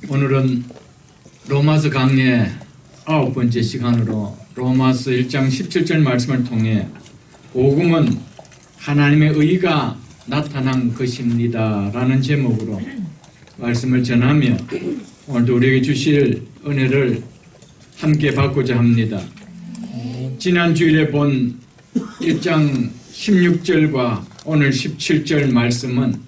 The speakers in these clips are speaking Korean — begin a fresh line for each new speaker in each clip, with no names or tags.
오늘은 로마서 강의 9번째 시간으로 로마서 1장 17절 말씀을 통해 복음은 하나님의 의가 나타난 것입니다 라는 제목으로 말씀을 전하며 오늘도 우리에게 주실 은혜를 함께 받고자 합니다. 지난 주일에 본 1장 16절과 오늘 17절 말씀은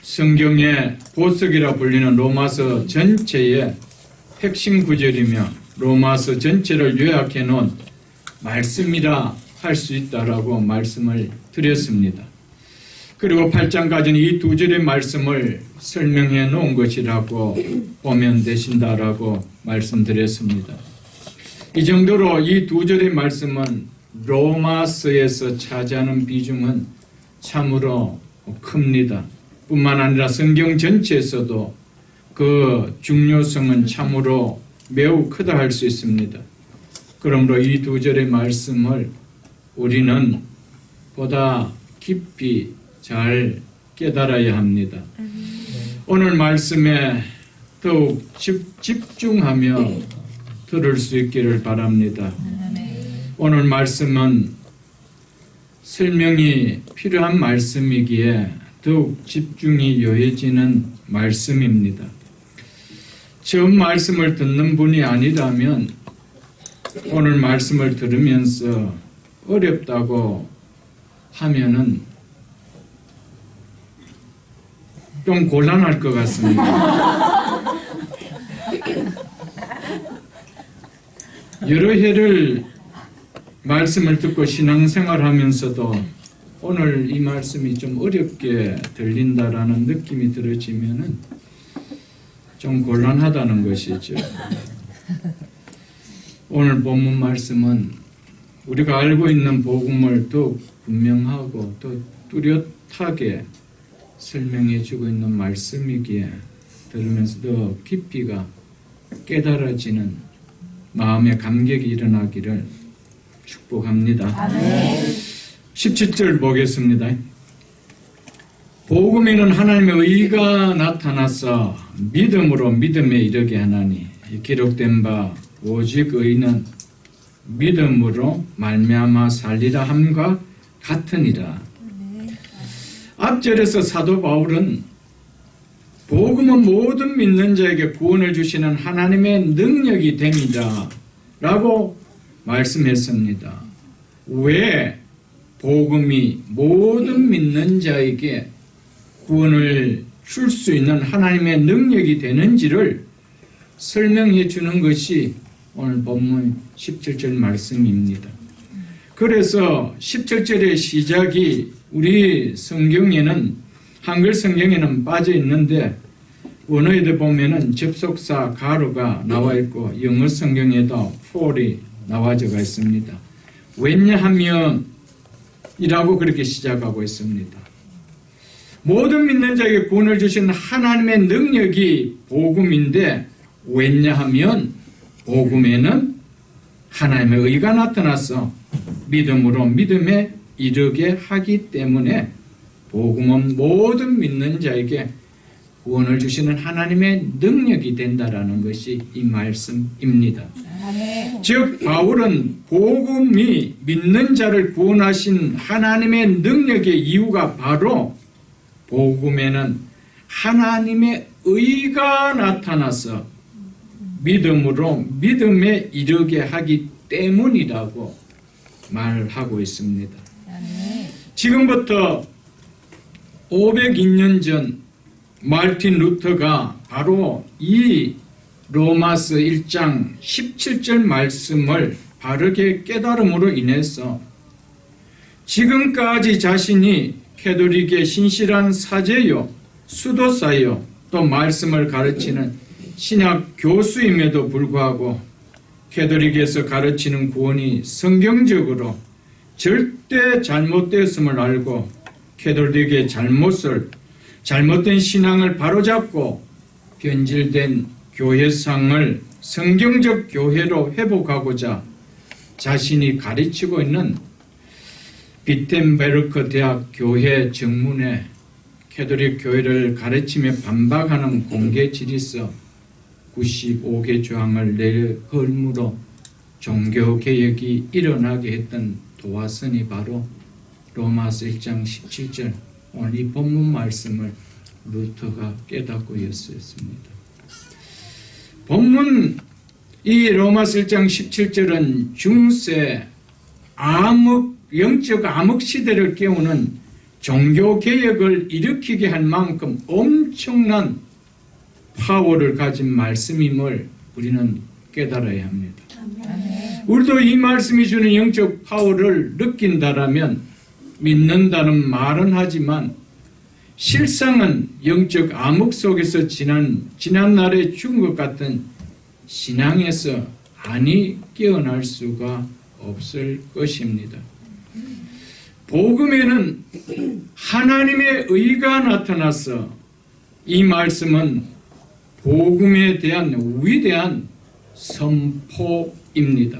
성경의 보석이라 불리는 로마서 전체의 핵심 구절이며 로마서 전체를 요약해 놓은 말씀이라 할 수 있다라고 말씀을 드렸습니다. 그리고 8장까지는 이 두 절의 말씀을 설명해 놓은 것이라고 보면 되신다라고 말씀드렸습니다. 이 정도로 이 두 절의 말씀은 로마서에서 차지하는 비중은 참으로 큽니다. 뿐만 아니라 성경 전체에서도 그 중요성은 참으로 매우 크다 할 수 있습니다. 그러므로 이 두 절의 말씀을 우리는 보다 깊이 잘 깨달아야 합니다. 오늘 말씀에 더욱 집중하며 들을 수 있기를 바랍니다. 오늘 말씀은 설명이 필요한 말씀이기에 더욱 집중이 요해지는 말씀입니다. 처음 말씀을 듣는 분이 아니라면 오늘 말씀을 들으면서 어렵다고 하면은 좀 곤란할 것 같습니다. 여러 해를 말씀을 듣고 신앙생활 하면서도 오늘 이 말씀이 좀 어렵게 들린다라는 느낌이 들어지면은 좀 곤란하다는 것이죠. 오늘 본문 말씀은 우리가 알고 있는 복음을 더 분명하고 더 뚜렷하게 설명해 주고 있는 말씀이기에 들으면서 더 깊이가 깨달아지는 마음의 감격이 일어나기를 축복합니다. 아멘. 17절 보겠습니다. 복음에는 하나님의 의가 나타나서 믿음으로 믿음에 이르게 하나니 기록된 바 오직 의는 믿음으로 말미암아 살리라 함과 같으니라. 앞절에서 사도 바울은 복음은 모든 믿는 자에게 구원을 주시는 하나님의 능력이 됩니다 라고 말씀했습니다. 왜 복음이 모든 믿는 자에게 구원을 줄 수 있는 하나님의 능력이 되는지를 설명해 주는 것이 오늘 본문 17절 말씀입니다. 그래서 17절의 시작이 우리 성경에는 한글 성경에는 빠져 있는데 원어에도 보면은 접속사 가로가 나와 있고 영어 성경에도 for이 나와져 있습니다. 왜냐하면 이라고 그렇게 시작하고 있습니다. 모든 믿는 자에게 구원을 주시는 하나님의 능력이 복음인데 왜냐하면 복음에는 하나님의 의가 나타나서 믿음으로 믿음에 이르게 하기 때문에 복음은 모든 믿는 자에게 구원을 주시는 하나님의 능력이 된다라는 것이 이 말씀입니다. 즉 바울은 복음이 믿는 자를 구원하신 하나님의 능력의 이유가 바로 복음에는 하나님의 의가 나타나서 믿음으로 믿음에 이르게 하기 때문이라고 말하고 있습니다. 지금부터 502년 전 마르틴 루터가 바로 이 로마서 1장 17절 말씀을 바르게 깨달음으로 인해서 지금까지 자신이 캐톨릭의 신실한 사제요, 수도사요, 또 말씀을 가르치는 신약 교수임에도 불구하고 캐톨릭에서 가르치는 구원이 성경적으로 절대 잘못되었음을 알고 캐톨릭의 잘못된 신앙을 바로잡고 변질된 교회상을 성경적 교회로 회복하고자 자신이 가르치고 있는 비텐베르크 대학 교회 정문에 캐톨릭 교회를 가르치며 반박하는 공개 질의서 95개 조항을 내걸므로 종교개혁이 일어나게 했던 도화선이 바로 로마서 1장 17절 오늘 이 본문 말씀을 루터가 깨닫고 였습니다. 본문 이 로마서 1장 17절은 중세 영적 암흑 시대를 깨우는 종교개혁을 일으키게 할 만큼 엄청난 파워를 가진 말씀임을 우리는 깨달아야 합니다. 우리도 이 말씀이 주는 영적 파워를 느낀다라면 믿는다는 말은 하지만 실상은 영적 암흑 속에서 지난날에 죽은 것 같은 신앙에서 아니 깨어날 수가 없을 것입니다. 복음에는 하나님의 의가 나타나서 이 말씀은 복음에 대한 위대한 선포입니다.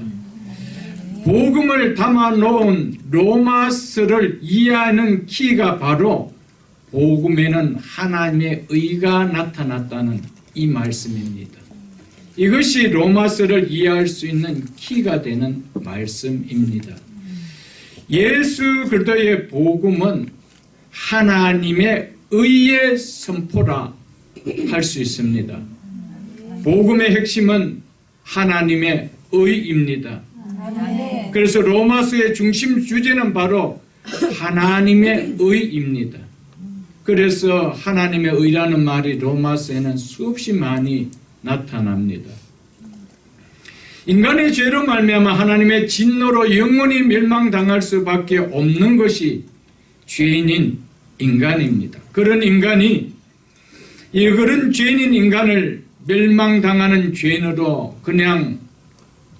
복음을 담아놓은 로마서를 이해하는 키가 바로 복음에는 하나님의 의가 나타났다는 이 말씀입니다. 이것이 로마서를 이해할 수 있는 키가 되는 말씀입니다. 예수 그리스도의 복음은 하나님의 의의 선포라 할 수 있습니다. 복음의 핵심은 하나님의 의입니다. 그래서 로마서의 중심 주제는 바로 하나님의 의입니다. 그래서 하나님의 의라는 말이 로마서에는 수없이 많이 나타납니다. 인간의 죄로 말미암아 하나님의 진노로 영원히 멸망당할 수밖에 없는 것이 죄인인 인간입니다. 그런 죄인인 인간을 멸망당하는 죄인으로 그냥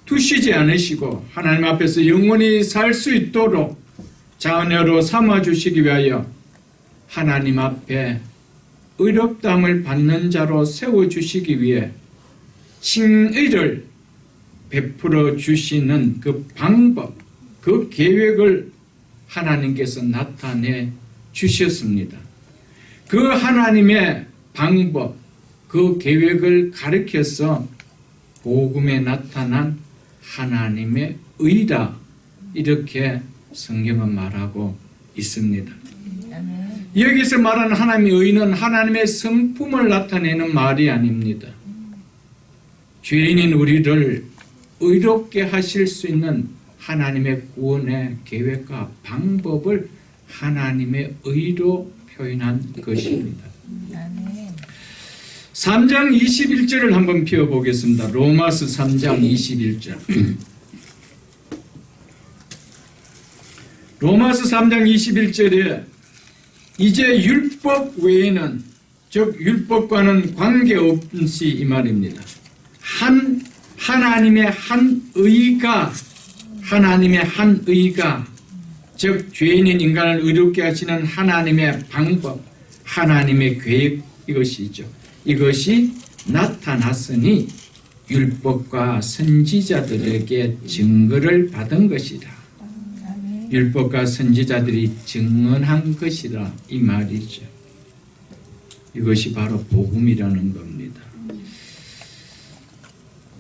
두시지 않으시고 하나님 앞에서 영원히 살 수 있도록 자녀로 삼아주시기 위하여 하나님 앞에 의롭다함을 받는 자로 세워주시기 위해 칭의를 베풀어 주시는 그 방법, 그 계획을 하나님께서 나타내 주셨습니다. 그 하나님의 방법, 그 계획을 가리켜서 복음에 나타난 하나님의 의다 이렇게 성경은 말하고 있습니다. 여기서 말하는 하나님의 의는 하나님의 성품을 나타내는 말이 아닙니다. 죄인인 우리를 의롭게 하실 수 있는 하나님의 구원의 계획과 방법을 하나님의 의로 표현한 것입니다. 3장 21절을 한번 펴보겠습니다. 로마서 3장 21절. 로마서 3장 21절에 이제 율법 외에는 즉 율법과는 관계없이 이 말입니다. 하나님의 한 의가 즉 죄인인 인간을 의롭게 하시는 하나님의 방법, 하나님의 계획 이것이죠. 이것이 나타났으니 율법과 선지자들에게 증거를 받은 것이다. 율법과 선지자들이 증언한 것이라 이 말이죠. 이것이 바로 복음이라는 겁니다.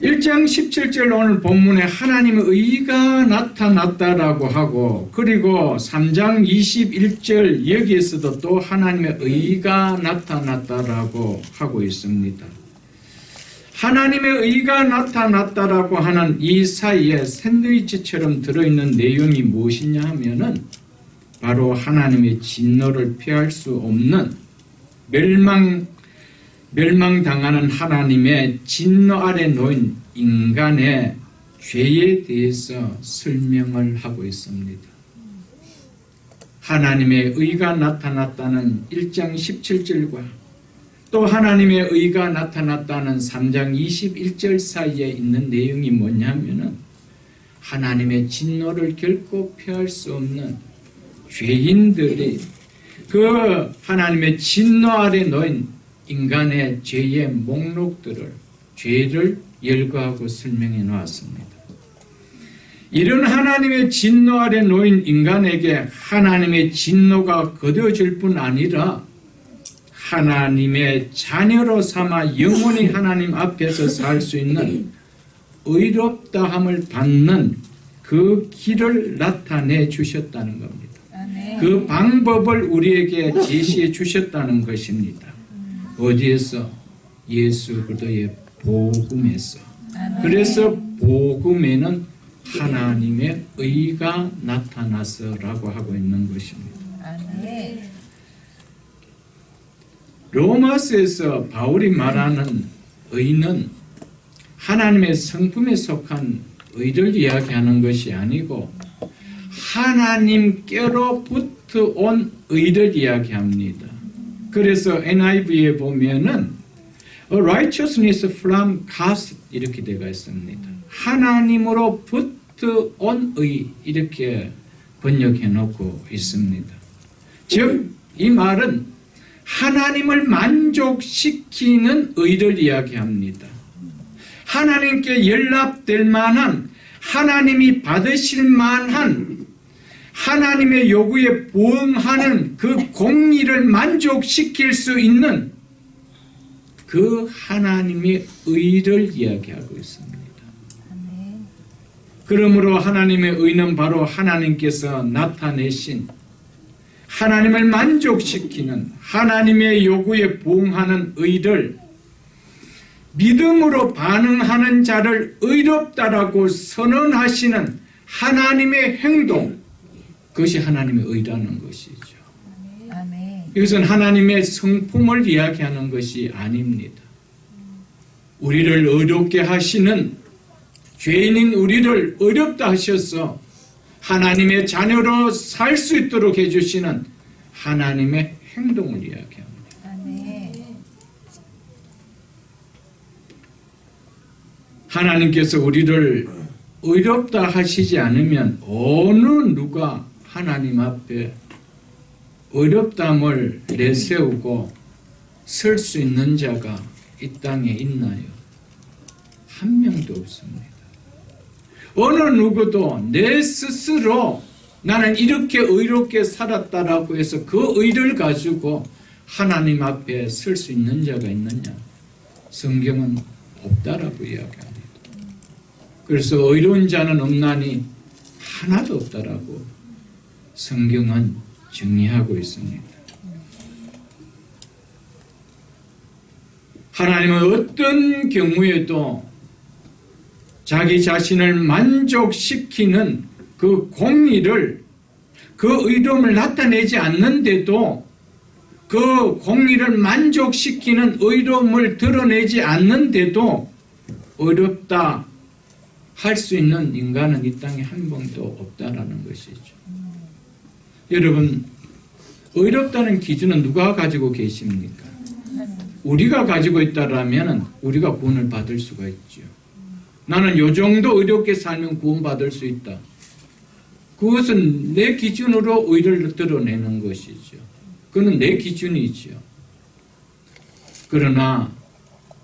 1장 17절 오늘 본문에 하나님의 의가 나타났다라고 하고 그리고 3장 21절 여기에서도 또 하나님의 의가 나타났다라고 하고 있습니다. 하나님의 의가 나타났다라고 하는 이 사이에 샌드위치처럼 들어있는 내용이 무엇이냐 하면은 바로 하나님의 진노를 피할 수 없는 멸망당하는 하나님의 진노 아래 놓인 인간의 죄에 대해서 설명을 하고 있습니다. 하나님의 의가 나타났다는 1장 17절과 또 하나님의 의가 나타났다는 3장 21절 사이에 있는 내용이 뭐냐면은 하나님의 진노를 결코 피할 수 없는 죄인들이 그 하나님의 진노 아래 놓인 인간의 죄의 목록들을 죄를 열거하고 설명해 놓았습니다. 이런 하나님의 진노 아래 놓인 인간에게 하나님의 진노가 거둬질 뿐 아니라 하나님의 자녀로 삼아 영원히 하나님 앞에서 살 수 있는 의롭다함을 받는 그 길을 나타내 주셨다는 겁니다. 그 방법을 우리에게 제시해 주셨다는 것입니다. 어디에서? 예수 그리스도의 복음에서. 그래서 복음에는 하나님의 의가 나타나서라고 하고 있는 것입니다. 로마서에서 바울이 말하는 의는 하나님의 성품에 속한 의를 이야기하는 것이 아니고 하나님께로부터 온 의를 이야기합니다. 그래서 NIV에 보면은 A righteousness from God 이렇게 되어 있습니다. 하나님으로부터 온 의 이렇게 번역해 놓고 있습니다. 즉 이 말은 하나님을 만족시키는 의를 이야기합니다. 하나님께 연락될 만한, 하나님이 받으실 만한, 하나님의 요구에 부응하는 그 공의를 만족시킬 수 있는 그 하나님의 의를 이야기하고 있습니다. 그러므로 하나님의 의는 바로 하나님께서 나타내신 하나님을 만족시키는 하나님의 요구에 부응하는 의를 믿음으로 반응하는 자를 의롭다라고 선언하시는 하나님의 행동, 그것이 하나님의 의라는 것이죠. 이것은 하나님의 성품을 이야기하는 것이 아닙니다. 우리를 의롭게 하시는 죄인인 우리를 의롭다 하셔서 하나님의 자녀로 살 수 있도록 해주시는 하나님의 행동을 이야기합니다. 하나님께서 우리를 의롭다 하시지 않으면 어느 누가 하나님 앞에 의롭다함을 내세우고 설 수 있는 자가 이 땅에 있나요? 한 명도 없습니다. 어느 누구도 내 스스로 나는 이렇게 의롭게 살았다라고 해서 그 의를 가지고 하나님 앞에 설 수 있는 자가 있느냐? 성경은 없다라고 이야기합니다. 그래서 의로운 자는 없나니 하나도 없다라고 성경은 정리하고 있습니다. 하나님은 어떤 경우에도 자기 자신을 만족시키는 그 공의를, 그 의로움을 나타내지 않는데도 그 공의를 만족시키는 의로움을 드러내지 않는데도 의롭다 할 수 있는 인간은 이 땅에 한 명도 없다라는 것이죠. 여러분, 의롭다는 기준은 누가 가지고 계십니까? 우리가 가지고 있다라면 우리가 구원을 받을 수가 있죠. 나는 요 정도 의롭게 살면 구원받을 수 있다. 그것은 내 기준으로 의를 드러내는 것이죠. 그건 내 기준이죠. 그러나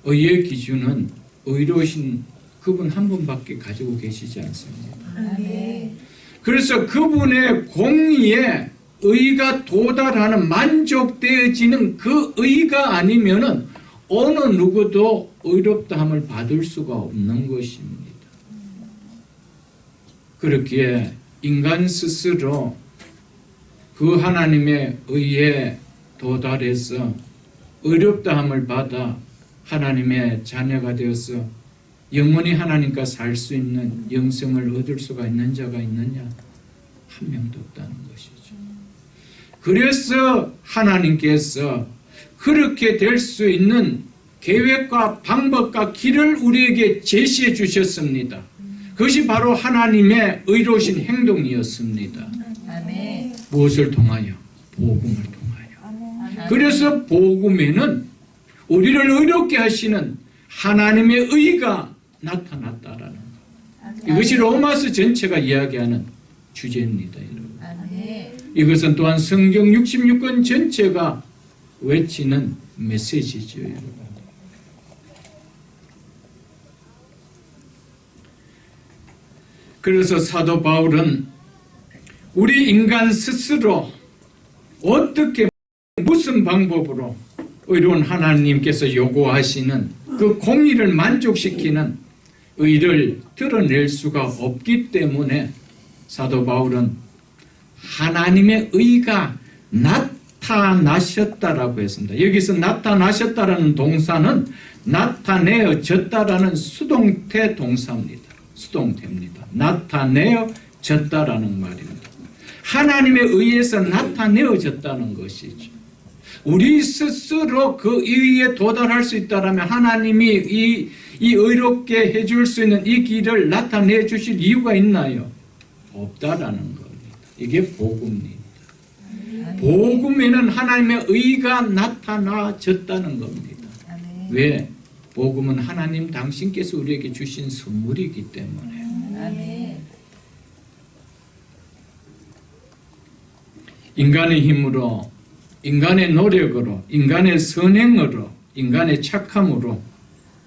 의의 기준은 의로우신 그분 한 분밖에 가지고 계시지 않습니다. 그래서 그분의 공의에 의가 도달하는, 만족되어지는 그 의가 아니면은 어느 누구도 의롭다함을 받을 수가 없는 것입니다. 그렇기에 인간 스스로 그 하나님의 의에 도달해서 의롭다함을 받아 하나님의 자녀가 되어서 영원히 하나님과 살 수 있는 영생을 얻을 수가 있는 자가 있느냐? 한 명도 없다는 것이죠. 그래서 하나님께서 그렇게 될 수 있는 계획과 방법과 길을 우리에게 제시해 주셨습니다. 그것이 바로 하나님의 의로우신 행동이었습니다. 무엇을 통하여? 복음을 통하여. 그래서 복음에는 우리를 의롭게 하시는 하나님의 의가 나타났다라는 것. 이것이 로마서 전체가 이야기하는 주제입니다. 여러분. 이것은 또한 성경 66권 전체가 외치는 메시지죠. 여러분. 그래서 사도 바울은 우리 인간 스스로 어떻게, 무슨 방법으로 의로운 하나님께서 요구하시는 그 공의를 만족시키는 의를 드러낼 수가 없기 때문에 사도 바울은 하나님의 의가 나타나셨다라고 했습니다. 여기서 나타나셨다라는 동사는 나타내어졌다라는 수동태 동사입니다. 수동태입니다. 나타내어졌다라는 말입니다. 하나님의 의에서 나타내어졌다는 것이죠. 우리 스스로 그 의에 도달할 수 있다면 하나님이 이 의롭게 해줄 수 있는 이 길을 나타내 주실 이유가 있나요? 없다라는 겁니다. 이게 복음입니다. 복음에는 하나님의 의가 나타나졌다는 겁니다. 왜? 복음은 하나님 당신께서 우리에게 주신 선물이기 때문에. 인간의 힘으로, 인간의 노력으로, 인간의 선행으로, 인간의 착함으로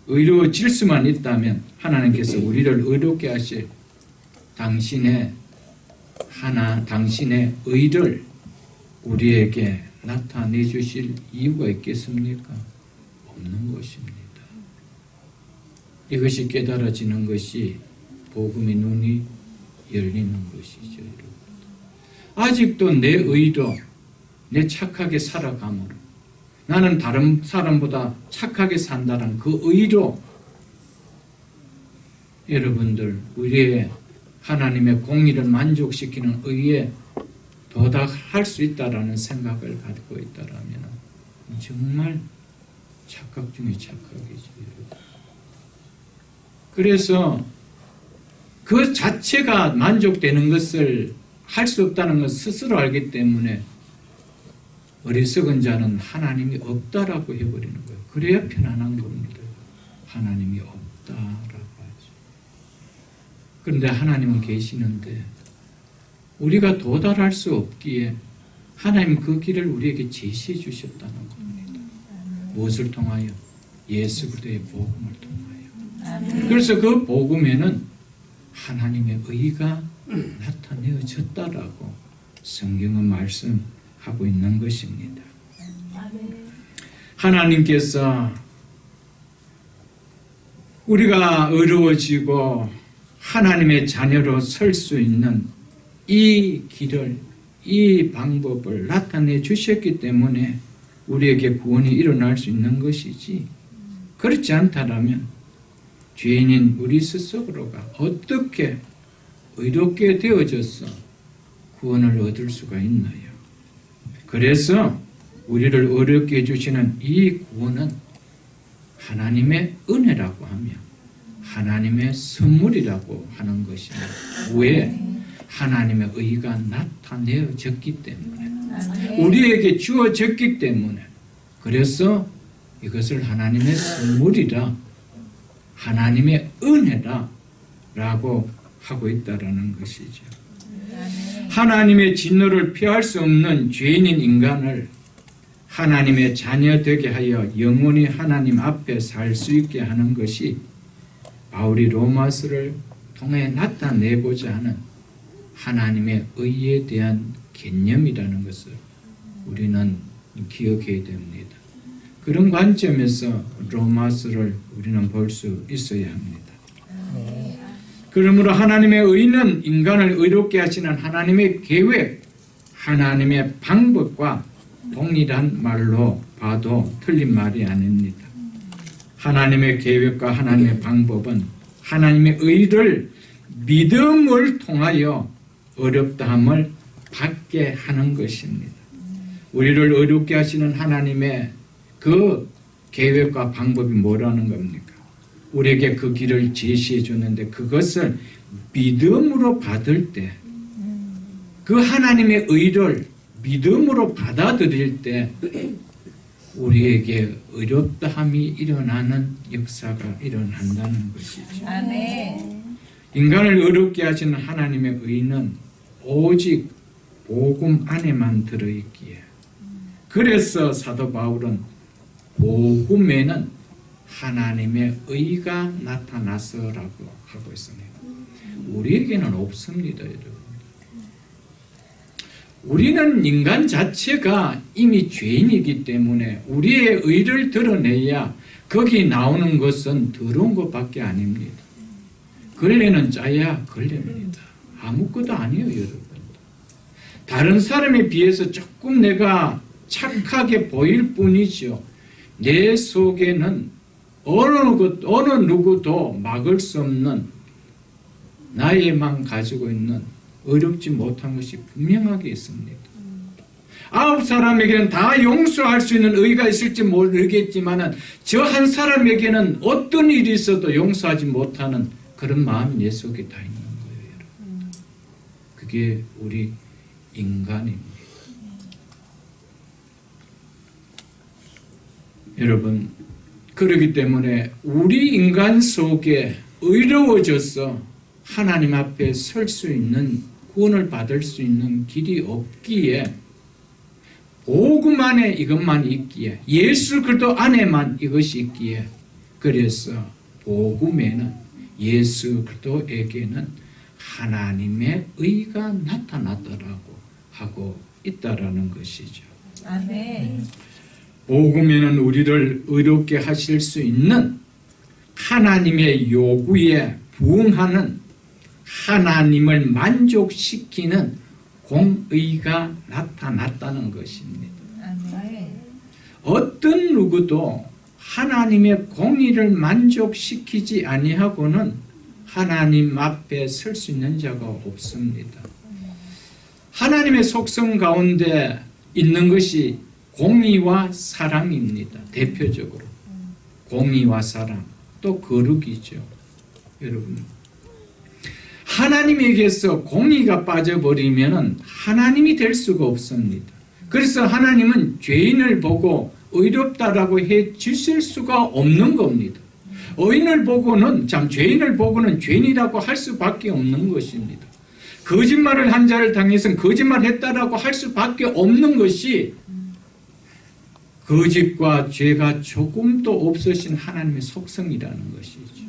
의로워질 수만 있다면 하나님께서 우리를 의롭게 하실 당신의 의를 우리에게 나타내 주실 이유가 있겠습니까? 없는 것입니다. 이것이 깨달아지는 것이 복음의 눈이 열리는 것이죠. 아직도 내 의로, 내 착하게 살아감으로, 나는 다른 사람보다 착하게 산다는 그 의로 여러분들 우리의 하나님의 공의를 만족시키는 의에 도달할 수 있다라는 생각을 갖고 있다라면 정말 착각 중에 착각이죠. 그래서 그 자체가 만족되는 것을 할 수 없다는 것을 스스로 알기 때문에 어리석은 자는 하나님이 없다라고 해버리는 거예요. 그래야 편안한 겁니다. 하나님이 없다라고 하죠. 그런데 하나님은 계시는데 우리가 도달할 수 없기에 하나님 그 길을 우리에게 제시해 주셨다는 겁니다. 무엇을 통하여? 예수 그리스도의 복음을 통하여. 그래서 그 복음에는 하나님의 의가 나타내어졌다라고 성경은 말씀하고 있는 것입니다. 하나님께서 우리가 의로워지고 하나님의 자녀로 설 수 있는 이 길을, 이 방법을 나타내 주셨기 때문에 우리에게 구원이 일어날 수 있는 것이지, 그렇지 않다면 죄인인 우리 스스로가 어떻게 의롭게 되어져서 구원을 얻을 수가 있나요? 그래서 우리를 어렵게 해주시는 이 구원은 하나님의 은혜라고 하며 하나님의 선물이라고 하는 것입니다. 왜? 하나님의 의가 나타내어졌기 때문에, 우리에게 주어졌기 때문에, 그래서 이것을 하나님의 선물이라, 하나님의 은혜라 라고 하고 있다라는 것이죠. 하나님의 진노를 피할 수 없는 죄인인 인간을 하나님의 자녀 되게 하여 영원히 하나님 앞에 살 수 있게 하는 것이 바울이 로마서를 통해 나타내고자 하는 하나님의 의에 대한 개념이라는 것을 우리는 기억해야 됩니다. 그런 관점에서 로마서를 우리는 볼 수 있어야 합니다. 그러므로 하나님의 의는 인간을 의롭게 하시는 하나님의 계획, 하나님의 방법과 동일한 말로 봐도 틀린 말이 아닙니다. 하나님의 계획과 하나님의 방법은 하나님의 의를 믿음을 통하여 어렵다함을 받게 하는 것입니다. 우리를 어렵게 하시는 하나님의 그 계획과 방법이 뭐라는 겁니까? 우리에게 그 길을 제시해 줬는데 그것을 믿음으로 받을 때, 그 하나님의 의를 믿음으로 받아들일 때 우리에게 어렵다함이 일어나는 역사가 일어난다는 것이죠.
아멘.
인간을 어렵게 하시는 하나님의 의는 오직 복음 안에만 들어있기에, 그래서 사도 바울은 복음에는 하나님의 의가 나타나서라고 하고 있습니다. 우리에게는 없습니다, 여러분. 우리는 인간 자체가 이미 죄인이기 때문에 우리의 의를 드러내야 거기 나오는 것은 더러운 것밖에 아닙니다. 걸레는 짜야 걸레입니다. 아무것도 아니에요, 여러분. 다른 사람에 비해서 조금 내가 착하게 보일 뿐이죠. 내 속에는 어느 누구도 막을 수 없는 나에만 가지고 있는 어렵지 못한 것이 분명하게 있습니다. 9사람에게는 다 용서할 수 있는 의가 있을지 모르겠지만 저 한 사람에게는 어떤 일이 있어도 용서하지 못하는 그런 마음이 내 속에 다 있는 거예요, 여러분. 그게 우리 인간입니다. 여러분, 그렇기 때문에 우리 인간 속에 의로워져서 하나님 앞에 설 수 있는, 구원을 받을 수 있는 길이 없기에 복음 안에 이것만 있기에, 예수 그리스도 안에만 이것이 있기에, 그래서 복음에는, 예수 그리스도에게는 하나님의 의가 나타났더라고 하고 있다라는 것이죠.
아멘.
복음에는 우리를 의롭게 하실 수 있는 하나님의 요구에 부응하는, 하나님을 만족시키는 공의가 나타났다는 것입니다.
아멘.
어떤 누구도 하나님의 공의를 만족시키지 아니하고는 하나님 앞에 설 수 있는 자가 없습니다. 하나님의 속성 가운데 있는 것이 공의와 사랑입니다. 대표적으로 공의와 사랑, 또 거룩이죠. 여러분, 하나님에게서 공의가 빠져버리면 하나님이 될 수가 없습니다. 그래서 하나님은 죄인을 보고 의롭다라고 해 주실 수가 없는 겁니다. 의인을 보고는, 죄인을 보고는 죄인이라고 할 수밖에 없는 것입니다. 거짓말을 한 자를 당해서는 거짓말했다라고 할 수밖에 없는 것이 거짓과 죄가 조금도 없으신 하나님의 속성이라는 것이죠.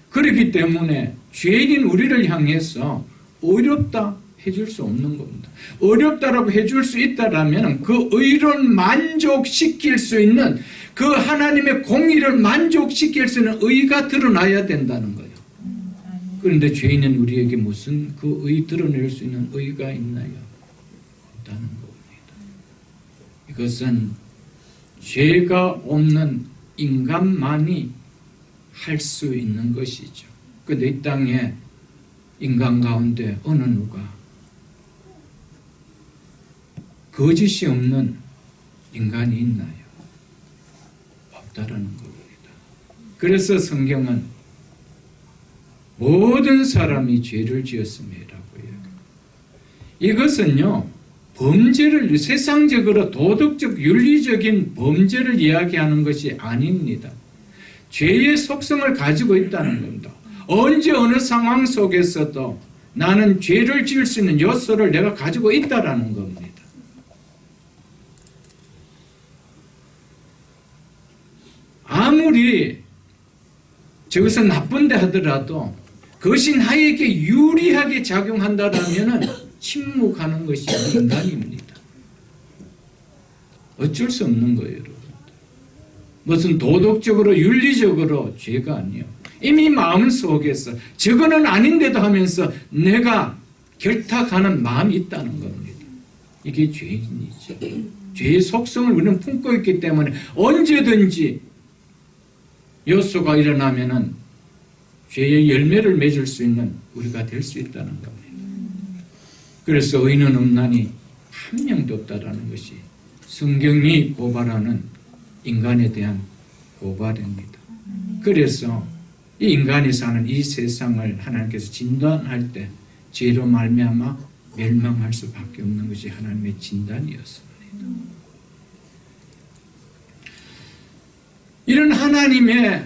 그렇기 때문에 죄인인 우리를 향해서 어렵다 해줄 수 없는 겁니다. 어렵다라고 해줄 수 있다라면 그 의를 만족시킬 수 있는, 그 하나님의 공의를 만족시킬 수 있는 의가 드러나야 된다는 거예요. 그런데 죄인은 우리에게 무슨 그 의 드러낼 수 있는 의가 있나요? 없다는 겁니다. 이것은 죄가 없는 인간만이 할 수 있는 것이죠. 그런데 이 땅에 인간 가운데 어느 누가 거짓이 없는 인간이 있나요? 없다라는 겁니다. 그래서 성경은 모든 사람이 죄를 지었음이라고 이야기합니다. 이것은요, 범죄를, 세상적으로 도덕적 윤리적인 범죄를 이야기하는 것이 아닙니다. 죄의 속성을 가지고 있다는 겁니다. 언제 어느 상황 속에서도 나는 죄를 지을 수 있는 요소를 내가 가지고 있다라는 겁니다. 아무리 저것은 나쁜데 하더라도 그것이 나에게 유리하게 작용한다라면 침묵하는 것이 인간입니다. 어쩔 수 없는 거예요, 여러분. 무슨 도덕적으로 윤리적으로 죄가 아니에요. 이미 마음속에서 저거는 아닌데도 하면서 내가 결탁하는 마음이 있다는 겁니다. 이게 죄인이죠. 죄의 속성을 우리는 품고 있기 때문에 언제든지 요소가 일어나면은 죄의 열매를 맺을 수 있는 우리가 될 수 있다는 겁니다. 그래서 의인은 없나니 한 명도 없다라는 것이 성경이 고발하는 인간에 대한 고발입니다. 그래서 이 인간이 사는 이 세상을 하나님께서 진단할 때 죄로 말미암아 멸망할 수밖에 없는 것이 하나님의 진단이었습니다. 이런 하나님의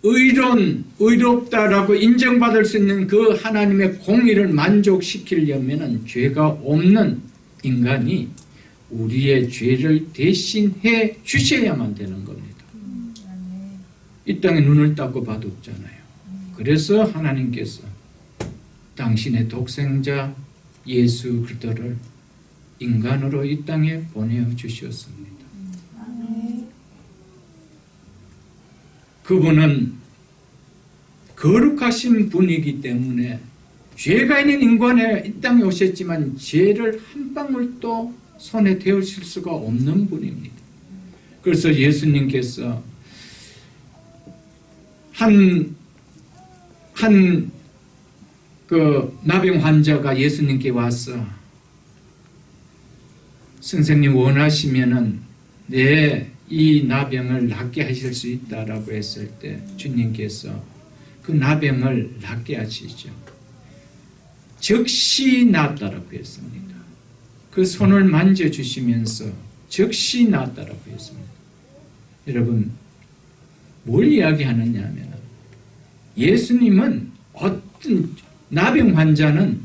의롭다라고 인정받을 수 있는 그 하나님의 공의를 만족시키려면 죄가 없는 인간이 우리의 죄를 대신해 주셔야만 되는 겁니다. 이 땅에 눈을 닦고 봐도 없잖아요. 그래서 하나님께서 당신의 독생자 예수 그리스도를 인간으로 이 땅에 보내주셨습니다. 그분은 거룩하신 분이기 때문에 죄가 있는 인간에 이 땅에 오셨지만 죄를 한 방울도 손에 대으실 수가 없는 분입니다. 그래서 예수님께서 그 나병 환자가 예수님께 와서 선생님 원하시면은 이 나병을 낫게 하실 수 있다라고 했을 때 주님께서 그 나병을 낫게 하시죠. 즉시 낫다라고 했습니다. 그 손을 만져주시면서 즉시 낫다라고 했습니다. 여러분, 뭘 이야기하느냐 하면 예수님은 어떤 나병 환자는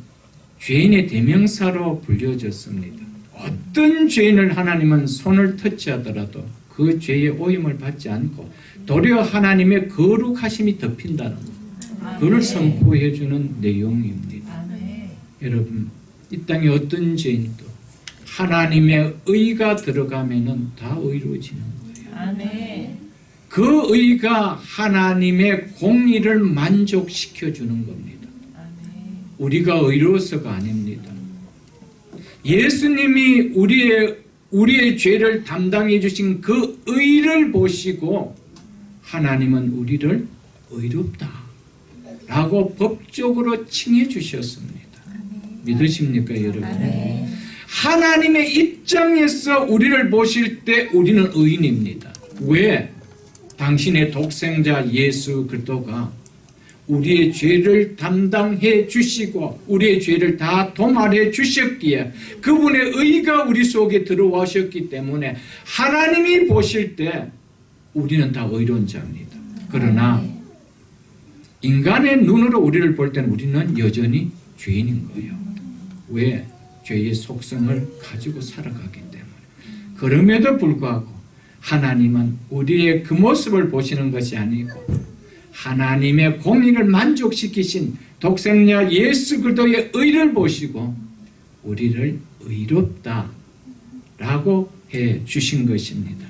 죄인의 대명사로 불려졌습니다. 어떤 죄인을 하나님은 손을 터치하더라도 그 죄의 오임을 받지 않고 도리어 하나님의 거룩하심이 덮인다는 것, 그걸 선포해 주는 내용입니다. 여러분, 이 땅에 어떤 죄인도 하나님의 의가 들어가면은 다 의로워지는 거예요. 그 의가 하나님의 공의를 만족시켜 주는 겁니다. 우리가 의로워서가 아닙니다. 예수님이 우리의 죄를 담당해 주신 그 의를 보시고 하나님은 우리를 의롭다 라고 법적으로 칭해 주셨습니다. 믿으십니까, 여러분? 하나님의 입장에서 우리를 보실 때 우리는 의인입니다. 왜? 당신의 독생자 예수 그리스도가 우리의 죄를 담당해 주시고 우리의 죄를 다 도말해 주셨기에 그분의 의가 우리 속에 들어오셨기 때문에 하나님이 보실 때 우리는 다 의로운 자입니다. 그러나 인간의 눈으로 우리를 볼 때는 우리는 여전히 죄인인 거예요. 왜? 죄의 속성을 가지고 살아가기 때문에. 그럼에도 불구하고 하나님은 우리의 그 모습을 보시는 것이 아니고 하나님의 공의를 만족시키신 독생자 예수 그리스도의 의를 보시고 우리를 의롭다 라고 해 주신 것입니다.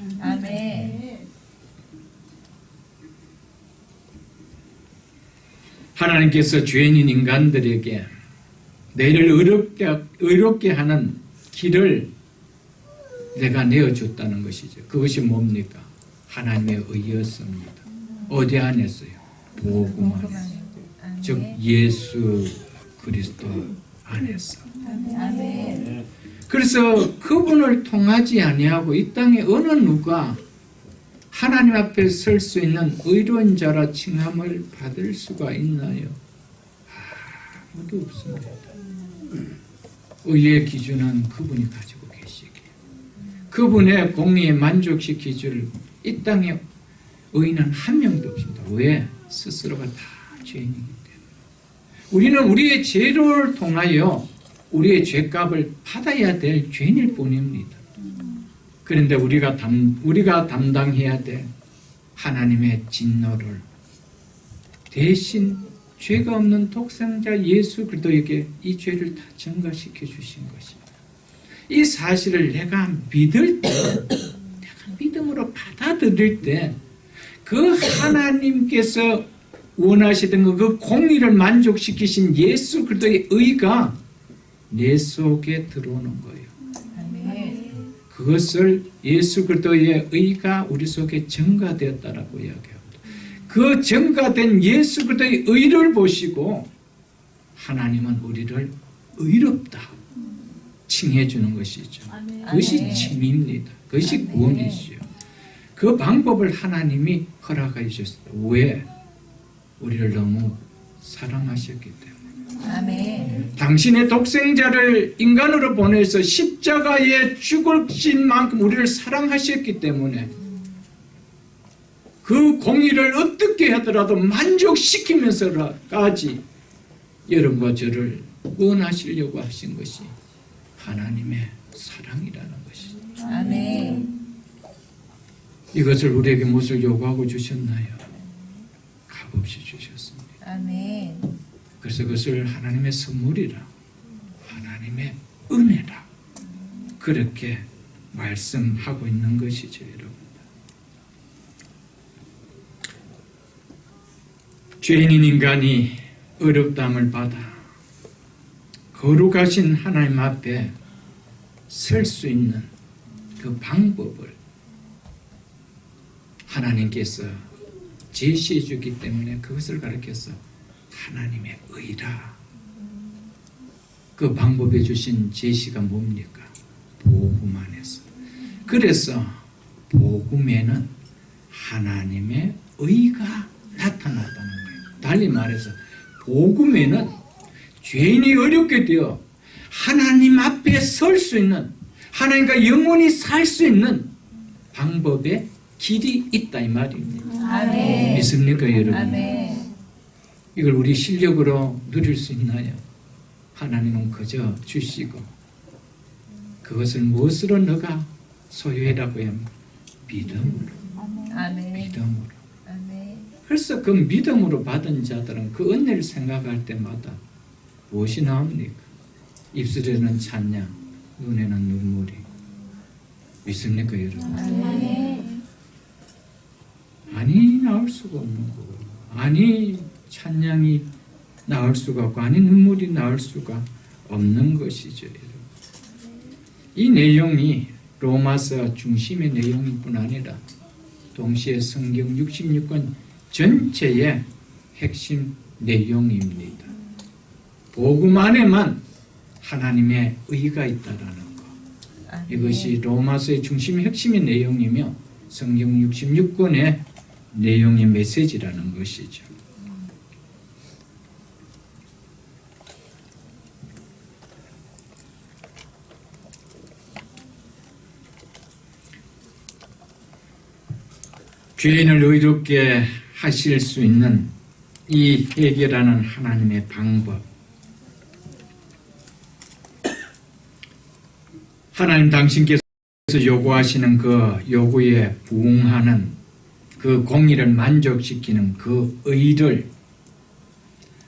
하나님께서 죄인인 인간들에게 너희를 의롭게 하는 길을 내가 내어줬다는 것이죠. 그것이 뭡니까? 하나님의 의였습니다. 어디 안에서요? 복음 안에서. 즉 예수 그리스도 안에서. 그래서 그분을 통하지 아니하고 이 땅에 어느 누가 하나님 앞에 설 수 있는 의로운 자라 칭함을 받을 수가 있나요? 아무도 없습니다. 의의 기준은 그분이 가지고 계시기에 그분의 공의에 만족시킬 줄 이 땅에 의인은 한 명도 없습니다. 왜? 스스로가 다 죄인이기 때문에. 우리는 우리의 죄를 통하여 우리의 죄값을 받아야 될 죄인일 뿐입니다. 그런데 우리가 담당해야 될 하나님의 진노를 대신 죄가 없는 독생자 예수 그리스도에게 이 죄를 다 전가시켜 주신 것입니다. 이 사실을 내가 믿을 때, 내가 믿음으로 받아들일 때 그 하나님께서 원하시던 그 공의를 만족시키신 예수 그리스도의 의가 내 속에 들어오는 거예요. 그것을 예수 그리스도의 의가 우리 속에 증가되었다라고 이야기합니다. 그 증가된 예수 그리스도의 의를 보시고 하나님은 우리를 의롭다 칭해 주는 것이죠. 그것이 칭입니다. 그것이 구원이죠. 그 방법을 하나님이 허락해 주셨습니다. 왜? 우리를 너무 사랑하셨기 때문에. 당신의 독생자를 인간으로 보내서 십자가에 죽으신 만큼 우리를 사랑하셨기 때문에 그 공의를 어떻게 하더라도 만족시키면서까지 여러분과 저를 구원하시려고 하신 것이 하나님의 사랑이라는 것이죠. 이것을 우리에게 무엇을 요구하고 주셨나요? 값없이 주셨습니다. 그래서 그것을 하나님의 선물이라, 하나님의 하나님의 은혜라. 그렇게 말씀하고 있는 것이죠, 여러분. 죄인인 인간이 어렵다함을 받아 거룩하신 하나님 앞에 설 수 있는 그 방법을 하나님께서 제시해 주기 때문에 그것을 가르쳐서 하나님의 의라. 그 방법해 주신 제시가 뭡니까? 복음 안에서. 그래서 복음에는 하나님의 의가 나타났다는 거예요. 달리 말해서 복음에는 죄인이 어렵게 되어 하나님 앞에 설 수 있는, 하나님과 영원히 살 수 있는 방법의 길이 있다 이 말입니다.
아멘.
믿습니까, 여러분?
아멘.
이걸 우리 실력으로 누릴 수 있나요? 하나님은 그저 주시고 그것을 무엇으로 너가 소유해라고 합니까? 믿음으로.
아멘.
믿음으로.
아멘.
그래서 그 믿음으로 받은 자들은 그 은혜를 생각할 때마다 무엇이 나옵니까? 입술에는 찬양, 눈에는 눈물이. 믿습니까, 여러분?
아멘.
아니 나올 수가 없는 거고, 아니 찬양이 나올 수가 없고, 아니 눈물이 나올 수가 없는 것이죠, 여러분. 이 내용이 로마서 중심의 내용일 뿐 아니라 동시에 성경 66권 전체의 핵심 내용입니다. 복음 안에만 하나님의 의가 있다라는 것.
아멘.
이것이 로마서의 중심 핵심의 내용이며 성경 66권의 내용의 메시지라는 것이죠. 죄인을 의롭게 하실 수 있는 이 해결하는 하나님의 방법. 하나님 당신께서 요구하시는 그 요구에 부응하는 그 공의를 만족시키는 그 의를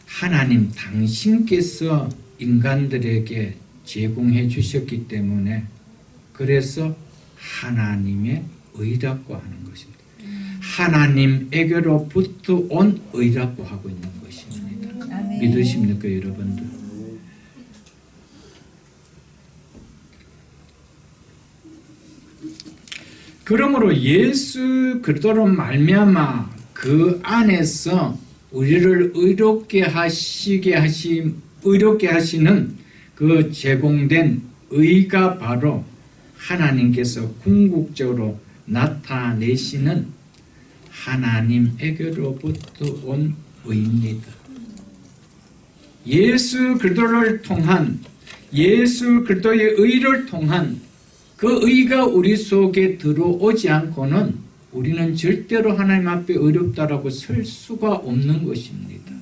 하나님 당신께서 인간들에게 제공해 주셨기 때문에 그래서 하나님의 의라고 하는 것입니다. 하나님에게로부터 온 의라고 하고 있는 것입니다.
아멘.
믿으십니까, 여러분들? 그러므로 예수 그리스도로 말미암아 그 안에서 우리를 의롭게 하시는 그 제공된 의가 바로 하나님께서 궁극적으로 나타내시는 하나님에게로부터 온 의입니다. 예수 그리스도를 통한, 예수 그리스도의 의를 통한 그 의가 우리 속에 들어오지 않고는 우리는 절대로 하나님 앞에 어렵다라고 설 수가 없는 것입니다.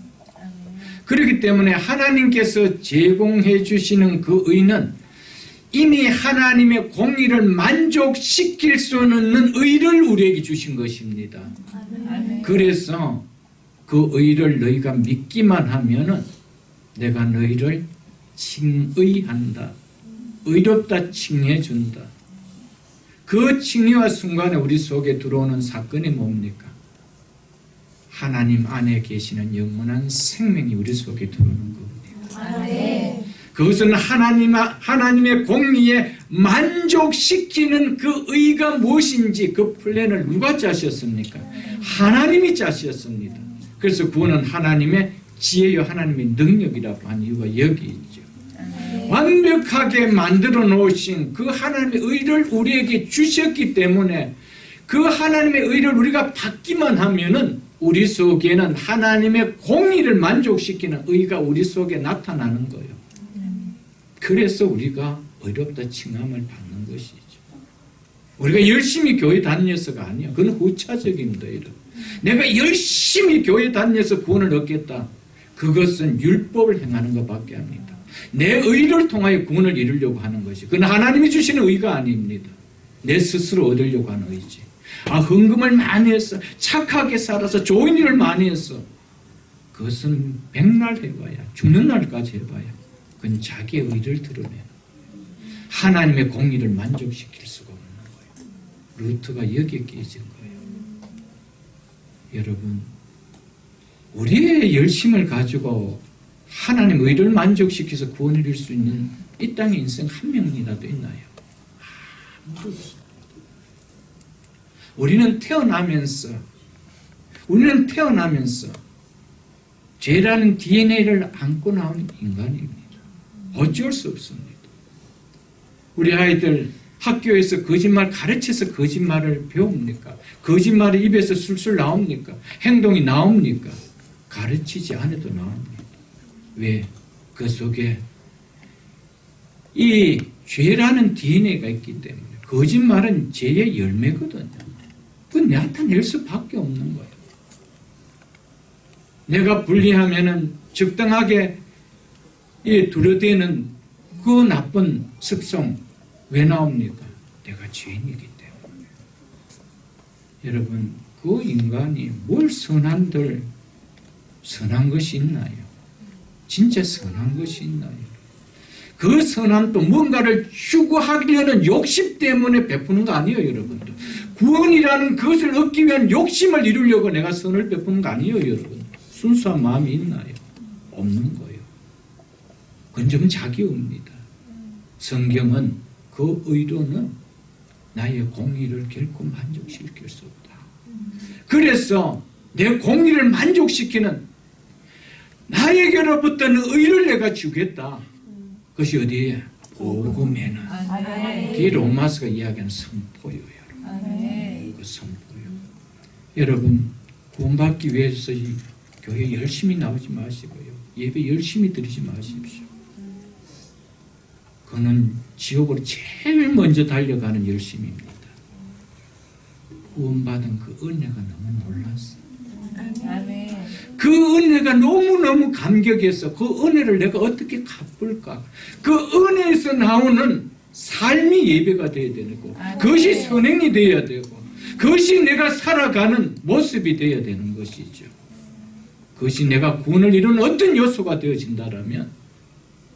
그렇기 때문에 하나님께서 제공해 주시는 그 의는 이미 하나님의 공의를 만족시킬 수 없는 의를 우리에게 주신 것입니다.
아멘.
그래서 그 의를 너희가 믿기만 하면은 내가 너희를 칭의한다. 의롭다 칭해준다. 그 칭의와 순간에 우리 속에 들어오는 사건이 뭡니까? 하나님 안에 계시는 영원한 생명이 우리 속에 들어오는 겁니다.
아멘.
그것은 하나님의 공의에 만족시키는 그 의가 무엇인지 그 플랜을 누가 짜셨습니까? 하나님이 짜셨습니다. 그래서 구원은 하나님의 지혜요 하나님의 능력이라고 한 이유가 여기 있죠. 완벽하게 만들어 놓으신 그 하나님의 의를 우리에게 주셨기 때문에 그 하나님의 의를 우리가 받기만 하면은 우리 속에는 하나님의 공의를 만족시키는 의가 우리 속에 나타나는 거예요. 그래서 우리가 어렵다 칭함을 받는 것이죠. 우리가 열심히 교회 다녀서가 아니에요. 그건 후차적입니다. 내가 열심히 교회 다녀서 구원을 얻겠다. 그것은 율법을 행하는 것밖에 합니다. 내 의를 통하여 구원을 이루려고 하는 것이. 그건 하나님이 주시는 의가 아닙니다. 내 스스로 얻으려고 하는 의지. 헌금을 많이 했어. 착하게 살아서 좋은 일을 많이 했어. 그것은 백날 해봐야, 죽는 날까지 해봐야 그건 자기의 의를 드러내는 하나님의 공의를 만족시킬 수가 없는 거예요. 루트가 여기에 깨진 거예요. 여러분, 우리의 열심을 가지고 하나님 의를 만족시켜서 구원을 이룰 수 있는 이 땅에 인생 한 명이라도 있나요? 아무도 없습니다. 우리는 태어나면서 죄라는 DNA를 안고 나온 인간입니다. 어쩔 수 없습니다. 우리 아이들 학교에서 거짓말 가르쳐서 거짓말을 배웁니까? 거짓말이 입에서 술술 나옵니까? 행동이 나옵니까? 가르치지 않아도 나옵니다. 왜? 그 속에 이 죄라는 DNA가 있기 때문에 거짓말은 죄의 열매거든요. 그건 나타낼 수밖에 없는 거예요. 내가 불리하면은 적당하게 두려대는 그 나쁜 습성 왜 나옵니까? 내가 죄인이기 때문에. 여러분, 그 인간이 뭘 선한 것이 있나요? 진짜 선한 것이 있나요? 그 선함도 뭔가를 추구하려는 욕심 때문에 베푸는 거 아니에요, 여러분들. 구원이라는 것을 얻기 위한 욕심을 이루려고 내가 선을 베푸는 거 아니에요, 여러분. 순수한 마음이 있나요? 없는 거예요. 그건 좀 자기입니다. 성경은 그 의도는 나의 공의를 결코 만족시킬 수 없다. 그래서 내 공의를 만족시키는 나에게로부터는 의를 내가 주겠다. 그것이 어디에? 복음에는. 그게 로마서가 이야기하는 선포예요. 그 선포요. 여러분, 구원받기 위해서 이 교회 열심히 나오지 마시고요. 예배 열심히 드리지 마십시오. 그는 지옥으로 제일 먼저 달려가는 열심입니다. 구원받은 그 은혜가 너무 놀랐어요. 그 은혜가 너무너무 감격해서 그 은혜를 내가 어떻게 갚을까? 그 은혜에서 나오는 삶이 예배가 되어야 되고 그것이 선행이 되어야 되고 그것이 내가 살아가는 모습이 되어야 되는 것이죠. 그것이 내가 구원을 이루는 어떤 요소가 되어진다라면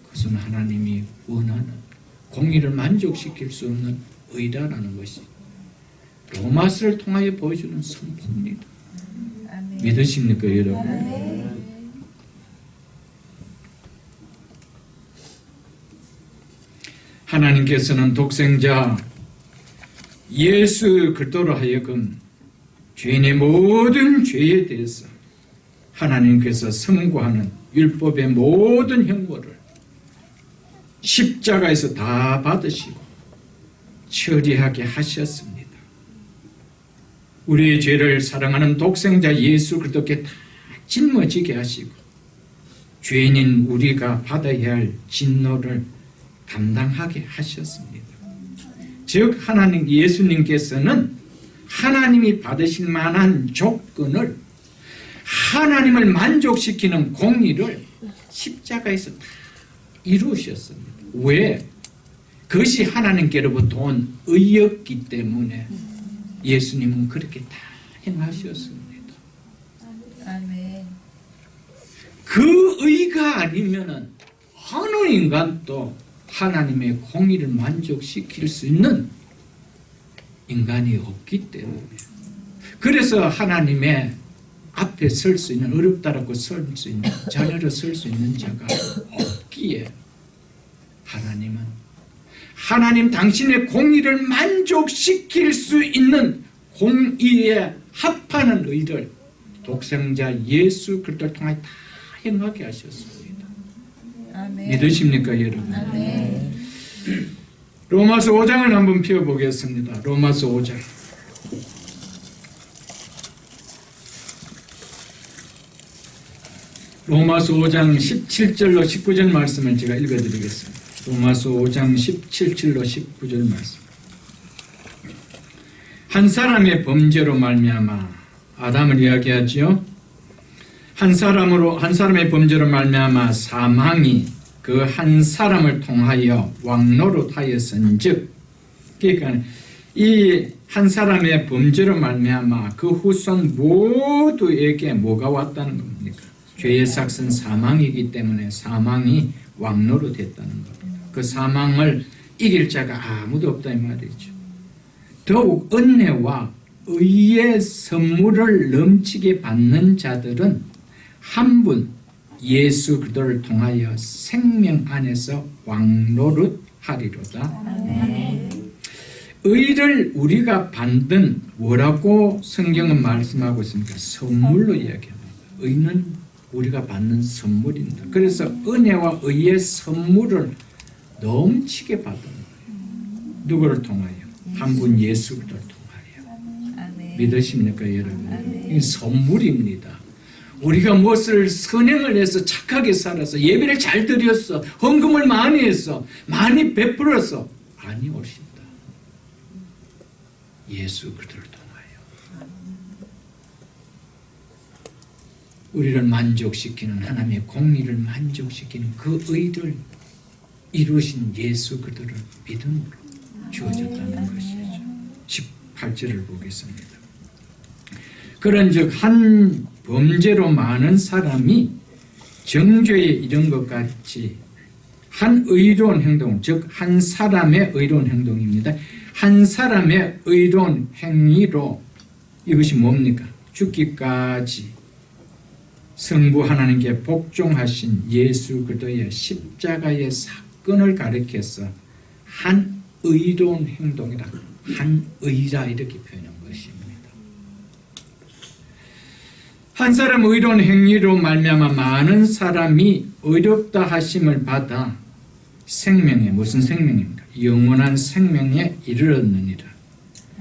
그것은 하나님이 원하는 공의를 만족시킬 수 없는 의다라는 것이 로마서를 통하여 보여주는 선포입니다. 믿으십니까, 여러분? 하나님께서는 독생자 예수 그리스도로 하여금 죄인의 모든 죄에 대해서 하나님께서 선고하는 율법의 모든 형벌을 십자가에서 다 받으시고 처리하게 하셨습니다. 우리의 죄를 사랑하는 독생자 예수 그리스도께 다 짊어지게 하시고 죄인인 우리가 받아야 할 진노를 감당하게 하셨습니다. 즉 하나님 예수님께서는 하나님이 받으실 만한 조건을 하나님을 만족시키는 공의를 십자가에서 다 이루셨습니다. 왜? 그것이 하나님께로부터 온 의였기 때문에 예수님은 그렇게 다 행하셨습니다. 그 의가 아니면은 어느 인간도 하나님의 공의를 만족시킬 수 있는 인간이 없기 때문에 그래서 하나님의 앞에 설 수 있는 어렵다라고 설 수 있는 자녀로 설 수 있는 자가 없기에 하나님 당신의 공의를 만족시킬 수 있는 공의에 합하는 의를 독생자 예수 그리스도를 통해 다 행하게 하셨습니다. 믿으십니까, 여러분? 로마서 5장을 한번 펴보겠습니다. 로마서 5장. 로마서 5장 17절로 19절 말씀을 제가 읽어드리겠습니다. 로마서 5장 17절로 19절 말씀. 한 사람의 범죄로 말미암아 아담을 이야기하죠. 한 사람의 범죄로 말미암아 사망이 그 한 사람을 통하여 왕노릇하였은즉, 그러니까 이 한 사람의 범죄로 말미암아 그 후손 모두에게 뭐가 왔다는 겁니까? 죄의 삭은 사망이기 때문에 사망이 왕노릇 했다는 겁니다. 그 사망을 이길 자가 아무도 없다 이 말이죠. 더욱 은혜와 의의 선물을 넘치게 받는 자들은 한 분 예수 그리스도를 통하여 생명 안에서 왕노릇 하리로다. 의를 우리가 받는 뭐라고 성경은 말씀하고 있습니까? 선물로 이야기합니다. 의는 우리가 받는 선물입니다. 그래서 은혜와 의의 선물을 넘치게 받은 거예요. 누구를 통하여? 한 분 예수 그리스도를 통하여. 믿으십니까 여러분? 이 선물입니다. 우리가 무엇을 선행을 해서 착하게 살아서 예배를 잘 드렸어, 헌금을 많이 했어, 많이 베풀었어, 아니 옳습니다. 예수 그리스도를 통하여 우리를 만족시키는 하나님의 공의를 만족시키는 그 의를 이루신 예수 그리스도를 믿음으로 주어졌다는 것이죠. 18절을 보겠습니다. 그런즉 한 범죄로 많은 사람이 정죄에 이른 것 같이 한 의로운 행동, 즉 한 사람의 의로운 행동입니다. 한 사람의 의로운 행위로 이것이 뭡니까? 죽기까지 성부 하나님께 복종하신 예수 그리스도의 십자가의 사건을 가리켜서 한 의로운 행동이라, 한 의라 이렇게 표현한 것입니다. 한 사람 의로운 행위로 말미암아 많은 사람이 의롭다 하심을 받아 생명에, 무슨 생명입니까? 영원한 생명에 이르렀느니라.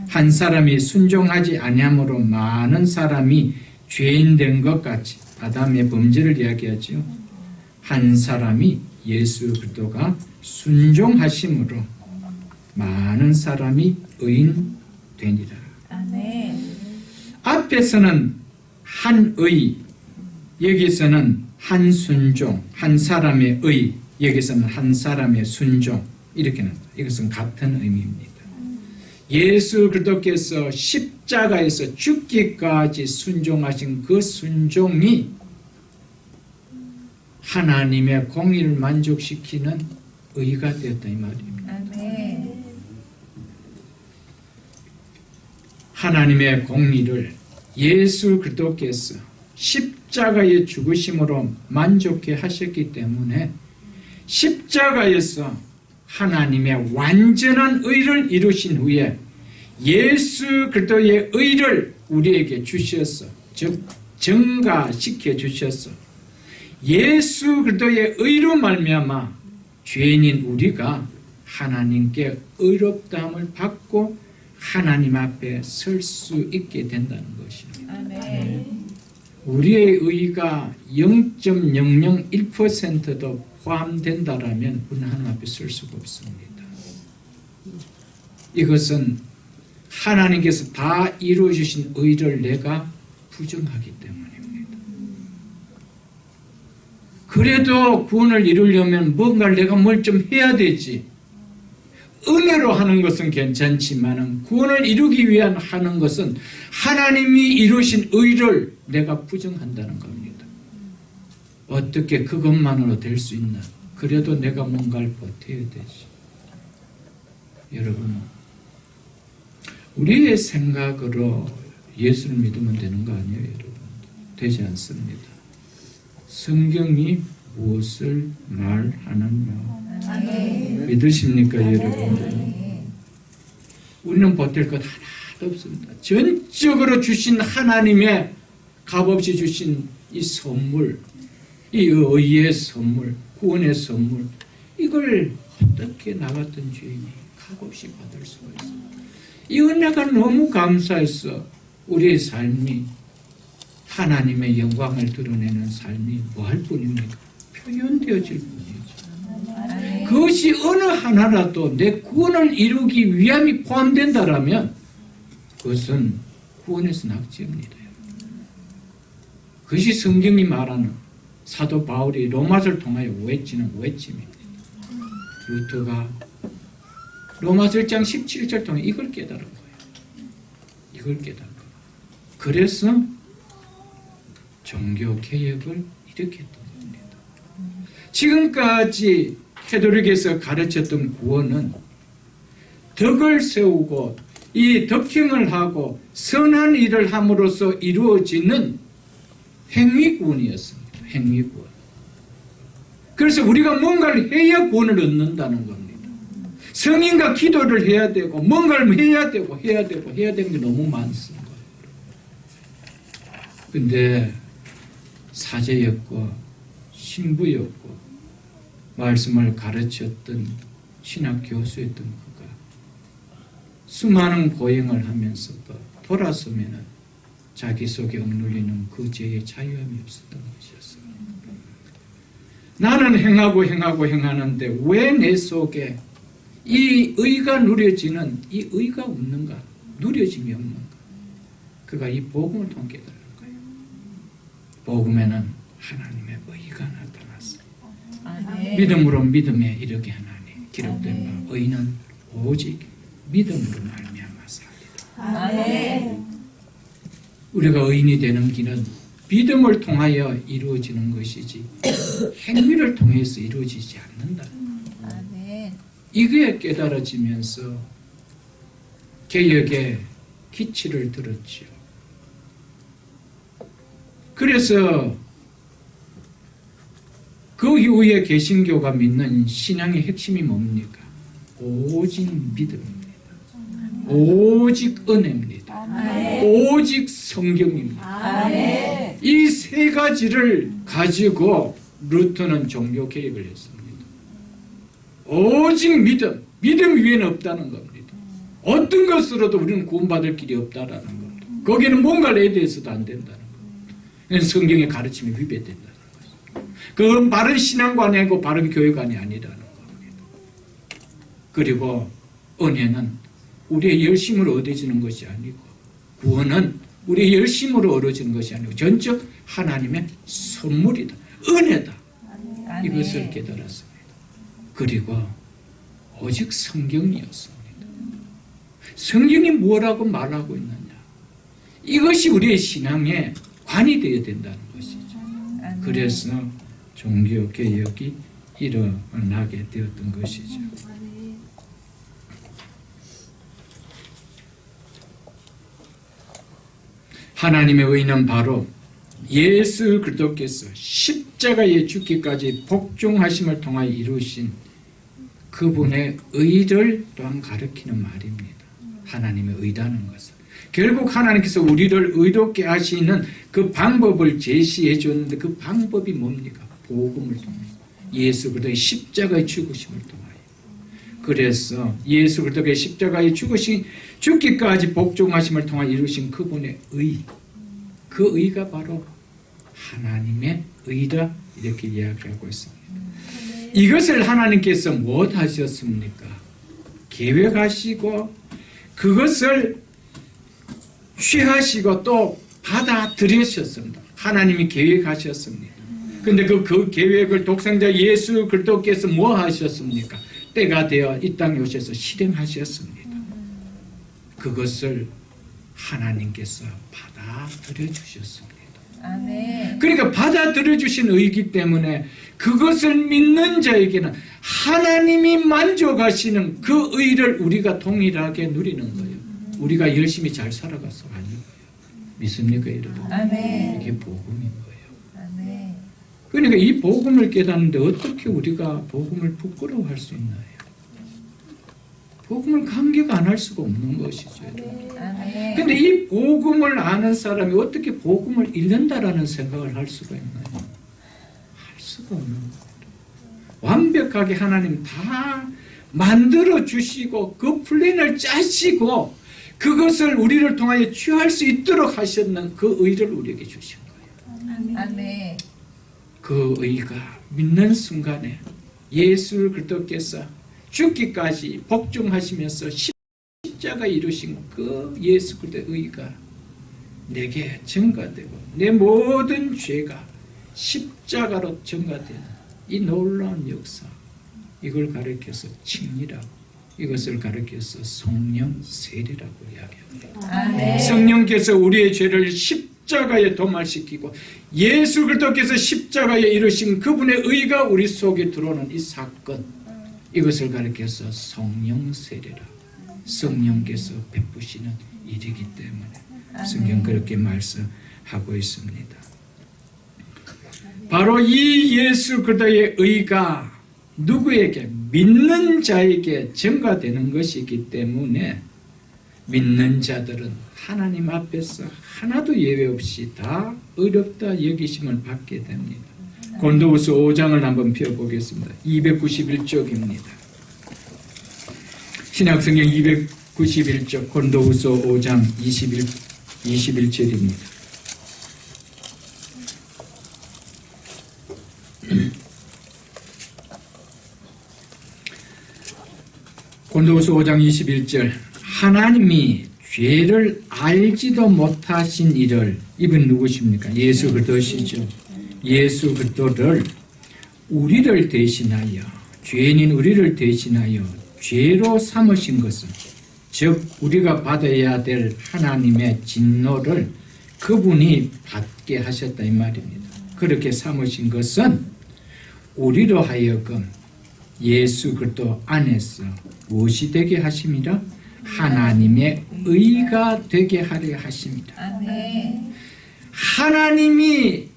한 사람이 순종하지 아니함으로 많은 사람이 죄인 된 것 같이, 아담의 범죄를 이야기하죠. 한 사람이 예수 그리스도가 순종하심으로 많은 사람이 의인 되니라. 앞에서는 한 의, 여기서는 한 순종, 한 사람의 의, 여기서는 한 사람의 순종, 이렇게 나옵니다. 이것은 같은 의미입니다. 예수 그리스도께서 십자가에서 죽기까지 순종하신 그 순종이 하나님의 공의를 만족시키는 의가 되었다 이 말입니다. 하나님의 공의를 예수 그리스도께서 십자가의 죽으심으로 만족해 하셨기 때문에 십자가에서 하나님의 완전한 의를 이루신 후에 예수 그리스도의 의를 우리에게 주셔서, 즉 증가시켜 주셔서 예수 그리스도의 의로 말미암아 죄인인 우리가 하나님께 의롭다함을 받고 하나님 앞에 설 수 있게 된다는 것입니다. 우리의 의가 0.001%도 포함된다라면 우리는 하나님 앞에 설 수가 없습니다. 이것은 하나님께서 다 이루어주신 의를 내가 부정하기 때문입니다. 그래도 구원을 이루려면 뭔가를 내가 뭘 좀 해야 되지. 은혜로 하는 것은 괜찮지만 구원을 이루기 위한 하는 것은 하나님이 이루신 의를 내가 부정한다는 겁니다. 어떻게 그것만으로 될 수 있나? 그래도 내가 뭔가를 버텨야 되지. 여러분, 우리의 생각으로 예수를 믿으면 되는 거 아니에요, 여러분? 되지 않습니다. 성경이 무엇을 말하느냐? 믿으십니까, 여러분? 우리는 버틸 것 하나도 없습니다. 전적으로 주신 하나님의 값없이 주신 이 선물, 이 의의 선물, 구원의 선물, 이걸 어떻게 나 같은 죄인이 값없이 받을 수가 있습니까? 이 은혜가 너무 감사해서 우리의 삶이 하나님의 영광을 드러내는 삶이 뭐 할 뿐입니까? 표현되어질 뿐이죠. 그것이 어느 하나라도 내 구원을 이루기 위함이 포함된다라면 그것은 구원에서 낙지입니다. 그것이 성경이 말하는 사도 바울이 로마서를 통하여 외치는 외침입니다. 루터가 로마서 1장 17절 통해 이걸 깨달은 거예요. 이걸 깨달은 거예요. 그래서 종교 개혁을 일으켰던 겁니다. 지금까지 캐톨릭에서 가르쳤던 구원은 덕을 세우고 이 덕행을 하고 선한 일을 함으로써 이루어지는 행위구원이었습니다. 행위구원. 그래서 우리가 뭔가를 해야 구원을 얻는다는 겁니다. 성인과 기도를 해야 되고 뭔가를 해야 되고 해야 되는 게 너무 많습니다. 근데 사제였고 신부였고 말씀을 가르쳤던 신학 교수였던 그가 수많은 고행을 하면서도 돌아서면은 자기 속에 억눌리는 그 죄의 자유함이 없었던 것이었습니다. 나는 행하는데 왜 내 속에 이 의가 누려지는 이 의가 없는가? 누려짐이 없는가? 그가 이 복음을 통해 깨달은 거예요. 복음에는 하나님의 의가 나타났어요.
아멘.
믿음으로 믿음에 이르게 하나니 기록된 바 의는 오직 믿음으로 말미암아 살리라.
아멘.
우리가 의인이 되는 길은 믿음을 통하여 이루어지는 것이지 행위를 통해서 이루어지지 않는다.
아멘.
이게 깨달아지면서 개혁의 기치를 들었지요. 그래서 그 이후에 개신교가 믿는 신앙의 핵심이 뭡니까? 오직 믿음입니다. 오직 은혜입니다.
아멘.
오직 성경입니다.
아멘.
이 세 가지를 가지고 루터는 종교 개혁을 했습니다. 오직 믿음, 믿음 위에는 없다는 겁니다. 어떤 것으로도 우리는 구원받을 길이 없다라는 겁니다. 거기는 뭔가를 해야 돼서도 안 된다는 겁니다. 성경의 가르침에 위배된다는 것입니다. 그건 바른 신앙관이고 바른 교육관이 아니라는 겁니다. 그리고 은혜는 우리의 열심으로 얻어지는 것이 아니고 구원은 우리의 열심으로 얻어지는 것이 아니고 전적 하나님의 선물이다. 은혜다.
아멘.
이것을 깨달았습니다. 그리고 오직 성경이었습니다. 성경이 뭐라고 말하고 있느냐. 이것이 우리의 신앙의 관이 되어야 된다는 것이죠.
아멘.
그래서 종교개혁이 일어나게 되었던 것이죠. 하나님의 의는 바로 예수 그리스도께서 십자가에 죽기까지 복종하심을 통하여 이루신 그분의 의를 또한 가리키는 말입니다. 하나님의 의라는 것은 결국 하나님께서 우리를 의롭게 하시는 그 방법을 제시해 줬는데 그 방법이 뭡니까? 복음을 통해 예수 그리스도의 십자가의 죽으심을 통하여. 그래서 예수 그리스도의 십자가의 죽기까지 복종하심을 통하여 이루신 그분의 의, 그 의가 바로 하나님의 의다 이렇게 이야기하고 있습니다. 이것을 하나님께서 못 하셨습니까? 계획하시고 그것을 취하시고 또 받아들이셨습니다. 하나님이 계획하셨습니다. 그런데 그 계획을 독생자 예수 그리스도께서 뭐 하셨습니까? 때가 되어 이 땅에 오셔서 실행하셨습니다. 그것을 하나님께서 받아들여 주셨습니다.
아멘.
그러니까 받아들여 주신 의이기 때문에 그것을 믿는 자에게는 하나님이 만족하시는 그 의를 우리가 동일하게 누리는 거예요. 우리가 열심히 잘 살아가서 아닌 거예요. 믿습니까, 여러분?
아멘.
이게 복음인 거예요.
아멘.
그러니까 이 복음을 깨닫는데 어떻게 우리가 복음을 부끄러워할 수 있나요? 복음을 감격 안 할 수가 없는 것이죠.
아멘.
근데 이 복음을 아는 사람이 어떻게 복음을 잃는다라는 생각을 할 수가 있나요? 할 수가 없는 거예요. 완벽하게 하나님 다 만들어 주시고 그 플랜을 짜시고 그것을 우리를 통하여 취할 수 있도록 하셨는 그 의를 우리에게 주신 거예요.
아멘.
그 의가 믿는 순간에 예수 그리스도께서 죽기까지 복종하시면서 십자가 이루신 그 예수 그리스도의 의가 내게 증가되고 내 모든 죄가 십자가로 증가되는 이 놀라운 역사, 이걸 가리켜서 칭의라고, 이것을 가리켜서 성령 세례라고 이야기합니다.
아멘.
성령께서 우리의 죄를 십자가에 십자가에 도말시키고 예수 그리스도께서 십자가에 이루신 그분의 의가 우리 속에 들어오는 이 사건, 이것을 가리켜서 성령 세례라, 성령께서 베푸시는 일이기 때문에 성경 그렇게 말씀하고 있습니다. 바로 이 예수 그리스도의 의가 누구에게? 믿는 자에게 전가되는 것이기 때문에 믿는 자들은 하나님 앞에서 하나도 예외 없이 다 의롭다 여기심을 받게 됩니다. 고린도후서 5장을 한번 펴보겠습니다. 291쪽입니다. 신약성경 291쪽 고린도후서 5장 21절입니다. 고린도후서 5장 21절 하나님이 죄를 알지도 못하신 이를, 이분 누구십니까? 예수 그리스도시죠. 예수 그리스도를 우리를 대신하여, 죄인인 우리를 대신하여 죄로 삼으신 것은, 즉 우리가 받아야 될 하나님의 진노를 그분이 받게 하셨다 이 말입니다. 그렇게 삼으신 것은 우리로 하여금 예수 그리스도 안에서 무엇이 되게 하심이라? 하나님의 의가 되게 하려 하십니다.
아멘.
하나님이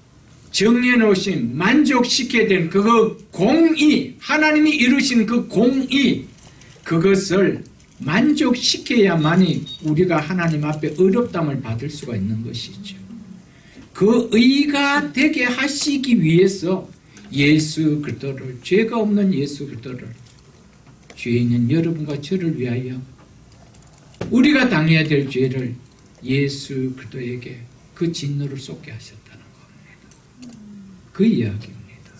정해 놓으신, 만족시켜야 되는 그 공의, 하나님이 이루신 그 공의, 그것을 만족시켜야만이 우리가 하나님 앞에 의롭다함을 받을 수가 있는 것이죠. 그 의가 되게 하시기 위해서 예수 그리스도를, 죄가 없는 예수 그리스도를, 죄인은 여러분과 저를 위하여 우리가 당해야 될 죄를 예수 그리스도에게 그 진노를 쏟게 하셨다는 겁니다. 그 이야기입니다.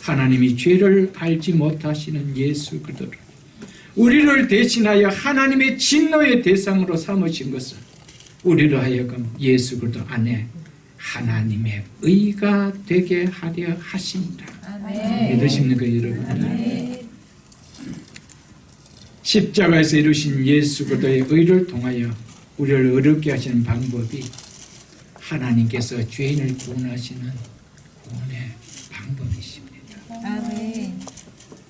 하나님이 죄를 알지 못하시는 예수 그리스도를 우리를 대신하여 하나님의 진노의 대상으로 삼으신 것은 우리로 하여금 예수 그리스도 안에 하나님의 의가 되게 하려 하십니다.
아멘.
믿으십니까 여러분?
아멘.
십자가에서 이루신 예수 그리스도의 의를 통하여 우리를 의롭게 하시는 방법이 하나님께서 죄인을 구원하시는 구원의 방법이십니다.
아멘.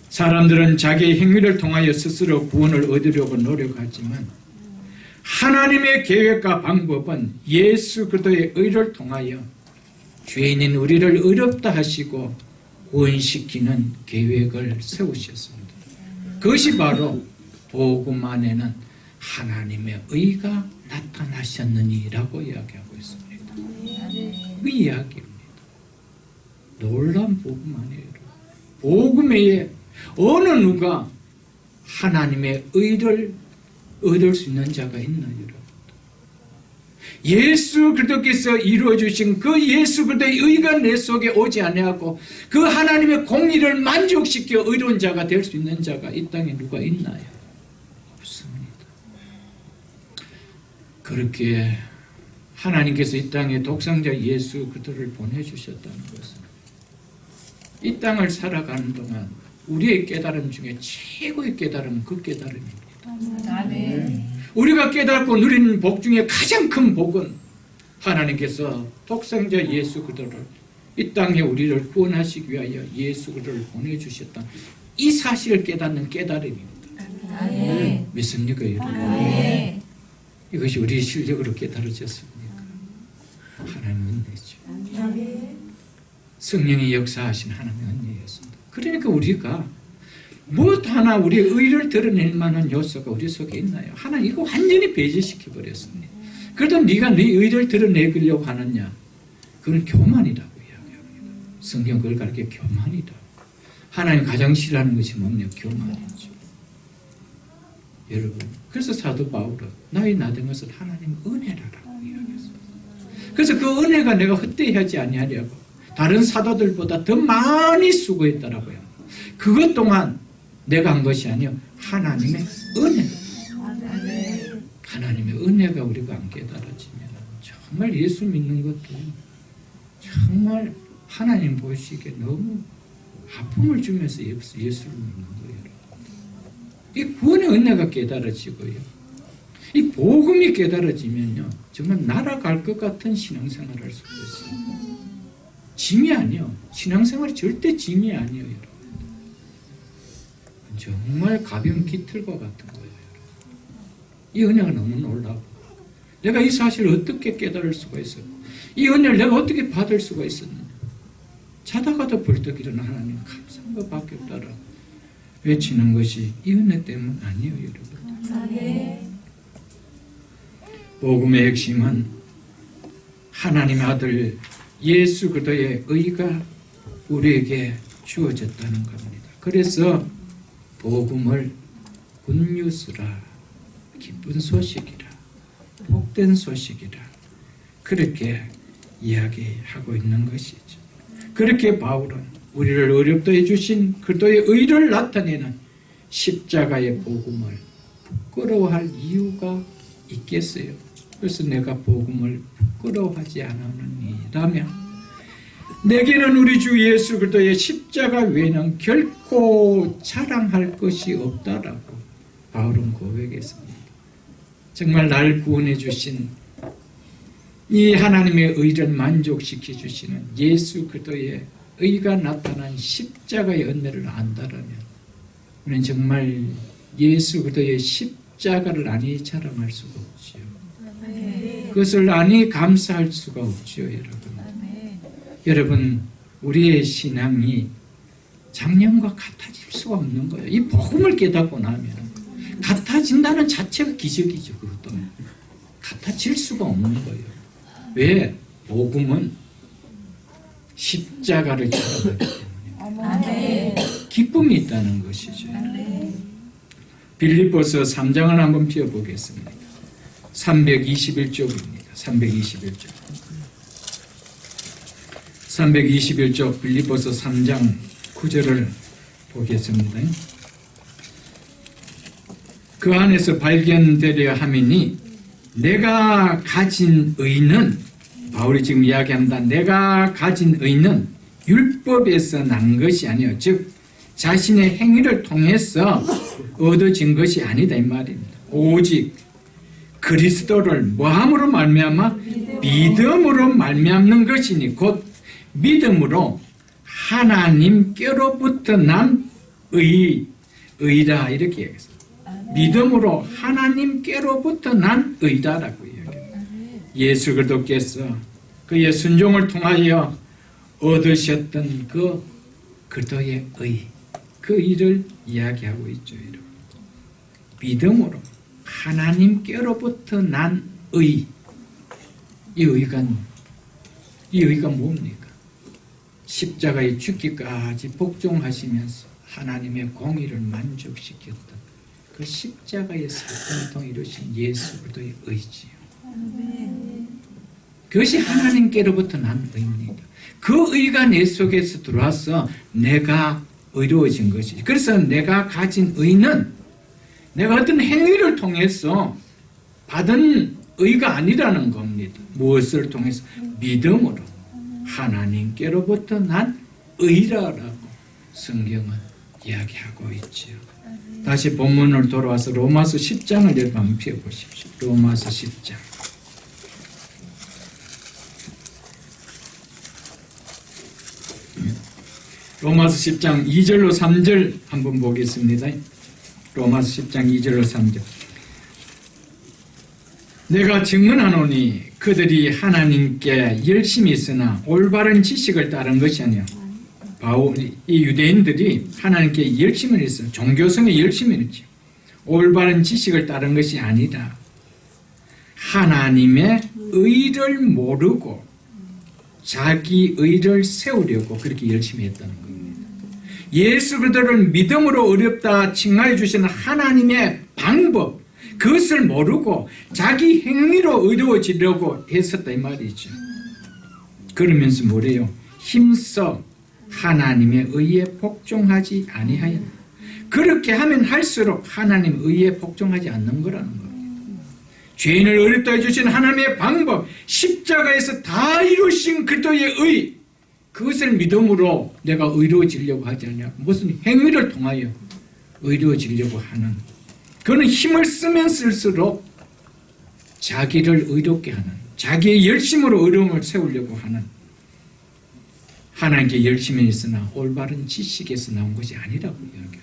사람들은 자기의 행위를 통하여 스스로 구원을 얻으려고 노력하지만 하나님의 계획과 방법은 예수 그리스도의 의를 통하여 죄인인 우리를 의롭다 하시고 구원시키는 계획을 세우셨습니다. 그것이 바로 복음 안에는 하나님의 의가 나타나셨느니라고 이야기하고 있습니다. 그 이야기입니다. 놀라운 복음 아니에요. 복음 외에 어느 누가 하나님의 의를 얻을 수 있는 자가 있나요, 여러분? 예수 그리스도께서 이루어주신 그 예수 그리스도의 의가 내 속에 오지 아니하고 그 하나님의 공의를 만족시켜 의로운 자가 될 수 있는 자가 이 땅에 누가 있나요? 없습니다. 그렇게 하나님께서 이 땅에 독생자 예수 그리스도를 보내주셨다는 것은 이 땅을 살아가는 동안 우리의 깨달음 중에 최고의 깨달음은 그 깨달음입니다.
아멘.
우리가 깨닫고 누리는 복 중에 가장 큰 복은 하나님께서 독생자 예수 그리스도를 이 땅에 우리를 구원하시기 위하여 예수 그리스도를 보내주셨다. 이 사실을 깨닫는 깨달음입니다.
아멘.
믿습니까 여러분?
아멘.
이것이 우리의 실력으로 깨달아졌습니까? 하나님의 은혜죠. 성령이 역사하신 하나님의 은혜였습니다. 그러니까 우리가 무엇 하나 우리의 의를 드러낼 만한 요소가 우리 속에 있나요? 하나님 이거 완전히 배제시켜 버렸습니다. 그래도 네가 네 의를 드러내려고 하느냐? 그건 교만이라고 이야기합니다. 성경 그걸 가르쳐 교만이다. 하나님 가장 싫어하는 것이 뭐냐? 교만이죠. 여러분, 그래서 사도 바울은 나의 나된 것은 하나님 은혜라고 이야기했습니다. 그래서 그 은혜가 내가 헛되이하지 아니하려고 다른 사도들보다 더 많이 수고했다라고요. 그것 동안 내가 한 것이 아니요 하나님의 은혜. 하나님의 은혜가 우리가 안 깨달아지면 정말 예수 믿는 것도 정말 하나님 보시기에 너무 아픔을 주면서 예수를 믿는 거예요. 이 구원의 은혜가 깨달아지고요. 이 복음이 깨달아지면요, 정말 날아갈 것 같은 신앙생활을 할 수가 있어요. 짐이 아니요. 신앙생활이 절대 짐이 아니에요, 여러분. 정말 가벼운 깃털과 같은 거예요. 이 은혜가 너무 놀라워. 내가 이 사실을 어떻게 깨달을 수가 있었고, 이 은혜를 내가 어떻게 받을 수가 있었느냐. 자다가도 벌떡 일어나 하나님 감사한 것밖에 없다라 외치는 것이 이 은혜 때문 아니에요, 여러분.
아멘.
복음의 핵심은 하나님의 아들 예수 그리스도의 의가 우리에게 주어졌다는 겁니다. 그래서 복음을 굿뉴스라, 기쁜 소식이라, 복된 소식이라 그렇게 이야기하고 있는 것이죠. 그렇게 바울은 우리를 어렵게 해주신 그리스도의 의를 나타내는 십자가의 복음을 부끄러워할 이유가 있겠어요. 그래서 내가 복음을 부끄러워하지 않았느니라며 내게는 우리 주 예수 그리스도의 십자가 외에는 결코 자랑할 것이 없다라고 바울은 고백했습니다. 정말 날 구원해 주신 이 하나님의 의를 만족시켜 주시는 예수 그리스도의 의가 나타난 십자가의 은혜를 안다라면 우리는 정말 예수 그리스도의 십자가를 아니 자랑할 수가 없지요. 그것을 아니 감사할 수가 없지요, 여러분. 여러분, 우리의 신앙이 작년과 같아질 수가 없는 거예요. 이 복음을 깨닫고 나면 같아진다는 자체가 기적이죠. 그것도 같아질 수가 없는 거예요. 왜? 복음은 십자가를 지나가기 때문에
아멘.
기쁨이 있다는 것이죠. 빌립보서 3장을 한번 펴보겠습니다. 321쪽입니다. 321쪽. 321쪽 빌립보서 3장 9절을 보겠습니다. 그 안에서 발견되려 함이니 내가 가진 의는, 바울이 지금 이야기합니다. 내가 가진 의는 율법에서 난 것이 아니요, 즉 자신의 행위를 통해서 얻어진 것이 아니다 이 말입니다. 오직 그리스도를 뭐함으로 말미암아? 믿음으로 말미암는 것이니 곧 믿음으로 하나님께로부터 난 의라 이렇게 얘기했어요. 믿음으로 하나님께로부터 난 의다라고 이야기해요. 예수 그리스도께서 그의 순종을 통하여 얻으셨던 그 그리스도의 의, 그 의를 이야기하고 있죠. 여러분. 믿음으로 하나님께로부터 난 의, 이 의가 뭡니까? 십자가에 죽기까지 복종하시면서 하나님의 공의를 만족시켰던 그 십자가의 사건을 통해 이루신 예수 그리스도의 의지요. 그것이 하나님께로부터 난 의입니다. 그 의가 내 속에서 들어와서 내가 의로워진 것이지. 그래서 내가 가진 의는 내가 어떤 행위를 통해서 받은 의가 아니라는 겁니다. 무엇을 통해서? 믿음으로 하나님께로부터 난 의라라고 성경은 이야기하고 있지요. 다시 본문을 돌아와서 로마서 10장을 여러분 한번 펴보십시오. 로마서 10장. 로마서 10장 2절로 3절 한번 보겠습니다. 로마서 10장 2절로 3절. 내가 증언하노니 그들이 하나님께 열심히 있으나 올바른 지식을 따른 것이 아니요. 이 유대인들이 하나님께 열심히 했어요. 종교성에 열심히 했죠. 올바른 지식을 따른 것이 아니라 하나님의 의를 모르고 자기 의를 세우려고 그렇게 열심히 했다는 겁니다. 예수 그리스도를 믿음으로 어렵다 칭하여 주시는 하나님의 방법, 그것을 모르고 자기 행위로 의로워지려고 했었다 이 말이죠. 그러면서 뭐래요? 힘써 하나님의 의에 복종하지 아니하였다. 그렇게 하면 할수록 하나님의 의에 복종하지 않는 거라는 겁니다. 죄인을 어렵다 해주신 하나님의 방법, 십자가에서 다 이루신 그리스도의 의, 그것을 믿음으로 내가 의로워지려고 하지 않냐. 무슨 행위를 통하여 의로워지려고 하는, 그는 힘을 쓰면 쓸수록 자기를 의롭게 하는, 자기의 열심으로 의로움을 세우려고 하는 하나님께 열심히 있으나 올바른 지식에서 나온 것이 아니라고 이야기합니다.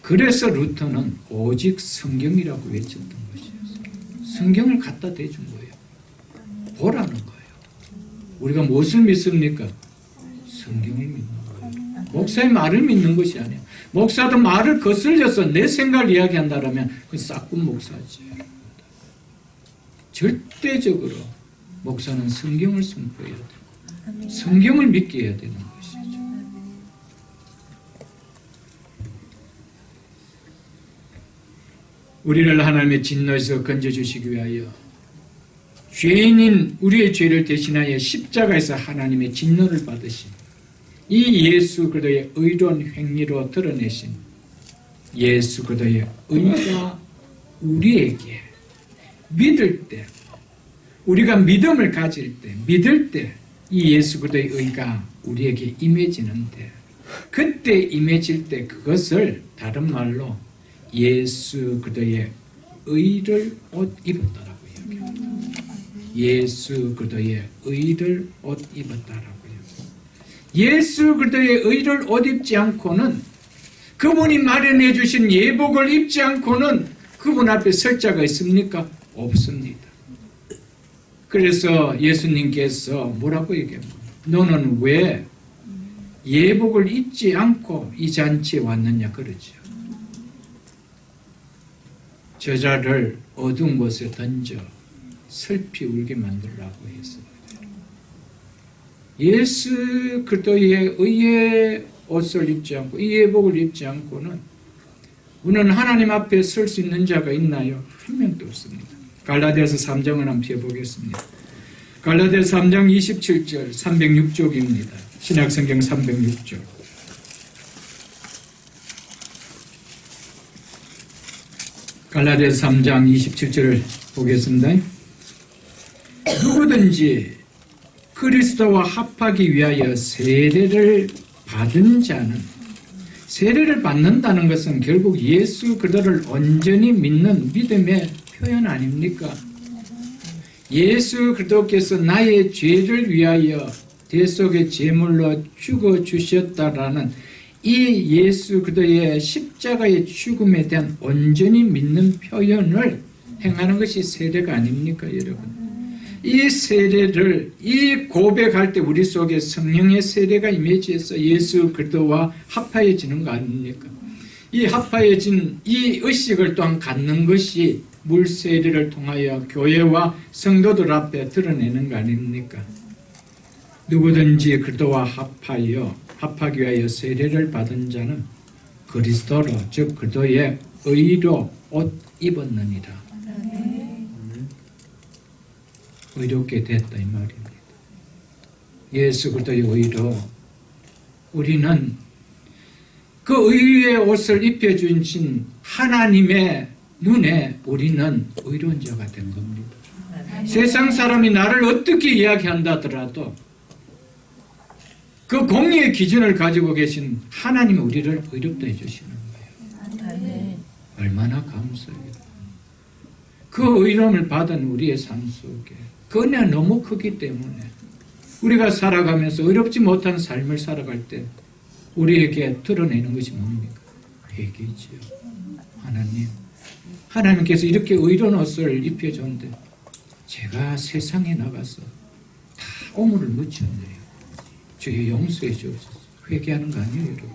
그래서 루터는 오직 성경이라고 외쳤던 것이었어요. 성경을 갖다 대준 거예요. 보라는 거예요. 우리가 무엇을 믿습니까? 성경을 믿는 거예요. 목사의 말을 믿는 것이 아니에요. 목사도 말을 거슬려서 내 생각을 이야기한다면 그 싹군 목사지. 절대적으로 목사는 성경을 선포해야 돼요. 성경을 믿게 해야 되는 것이죠. 우리를 하나님의 진노에서 건져주시기 위하여 죄인인 우리의 죄를 대신하여 십자가에서 하나님의 진노를 받으신 이 예수 그리스도의 의로운 행위로 드러내신 예수 그리스도의 의가 우리에게 믿을 때, 우리가 믿음을 가질 때, 믿을 때 이 예수 그리스도의 의가 우리에게 임해지는데, 그때 임해질 때 그것을 다른 말로 예수 그리스도의 의를 옷 입었다라고 이야기합니다. 예수 그리스도의 의를 옷 입었다라고요. 예수 그리스도의 의를 옷 입지 않고는, 그분이 마련해 주신 예복을 입지 않고는 그분 앞에 설 자가 있습니까? 없습니다. 그래서 예수님께서 뭐라고 얘기합니까? 너는 왜 예복을 입지 않고 이 잔치에 왔느냐 그러죠. 저자를 어두운 곳에 던져 슬피 울게 만들라고 했습니다. 예수 그리스도의 의의 옷을 입지 않고 이 예복을 입지 않고는 우리는 하나님 앞에 설 수 있는 자가 있나요? 한 명도 없습니다. 갈라디아서 3장을 한번 펴보겠습니다. 갈라디아서 3장 27절 306쪽입니다. 신약성경 306쪽. 갈라디아서 3장 27절을 보겠습니다. 누구든지 그리스도와 합하기 위하여 세례를 받은 자는, 세례를 받는다는 것은 결국 예수 그리스도를 온전히 믿는 믿음의 표현 아닙니까? 예수 그리스도께서 나의 죄를 위하여 대속의 제물로 죽어주셨다라는 이 예수 그리스도의 십자가의 죽음에 대한 온전히 믿는 표현을 행하는 것이 세례가 아닙니까, 여러분? 이 세례를, 이 고백할 때 우리 속에 성령의 세례가 임해져서 예수 그리스도와 합하여지는 거 아닙니까? 이 합하여진 이 의식을 또한 갖는 것이 물세례를 통하여 교회와 성도들 앞에 드러내는 거 아닙니까? 누구든지 그리스도와 합하기 위하여 세례를 받은 자는 그리스도로, 즉 그리스도의 의로 옷 입었느니라. 의롭게 됐다 이 말입니다. 예수 그리스도의 의로 우리는 그 의의 옷을 입혀주신 하나님의 눈에 우리는 의로운 자가 된 겁니다. 세상 사람이 나를 어떻게 이야기한다더라도 그 공의의 기준을 가지고 계신 하나님이 우리를 의롭다 해주시는 거예요. 얼마나 감사해요. 그 의로움을 받은 우리의 삶 속에 그 은혜가 너무 크기 때문에 우리가 살아가면서 의롭지 못한 삶을 살아갈 때 우리에게 드러내는 것이 뭡니까? 회개지요. 하나님께서 이렇게 의로운 옷을 입혀줬는데 제가 세상에 나가서 다 오물을 묻혔네요. 주의 용서해 주옵소서. 회개하는 거 아니에요, 여러분.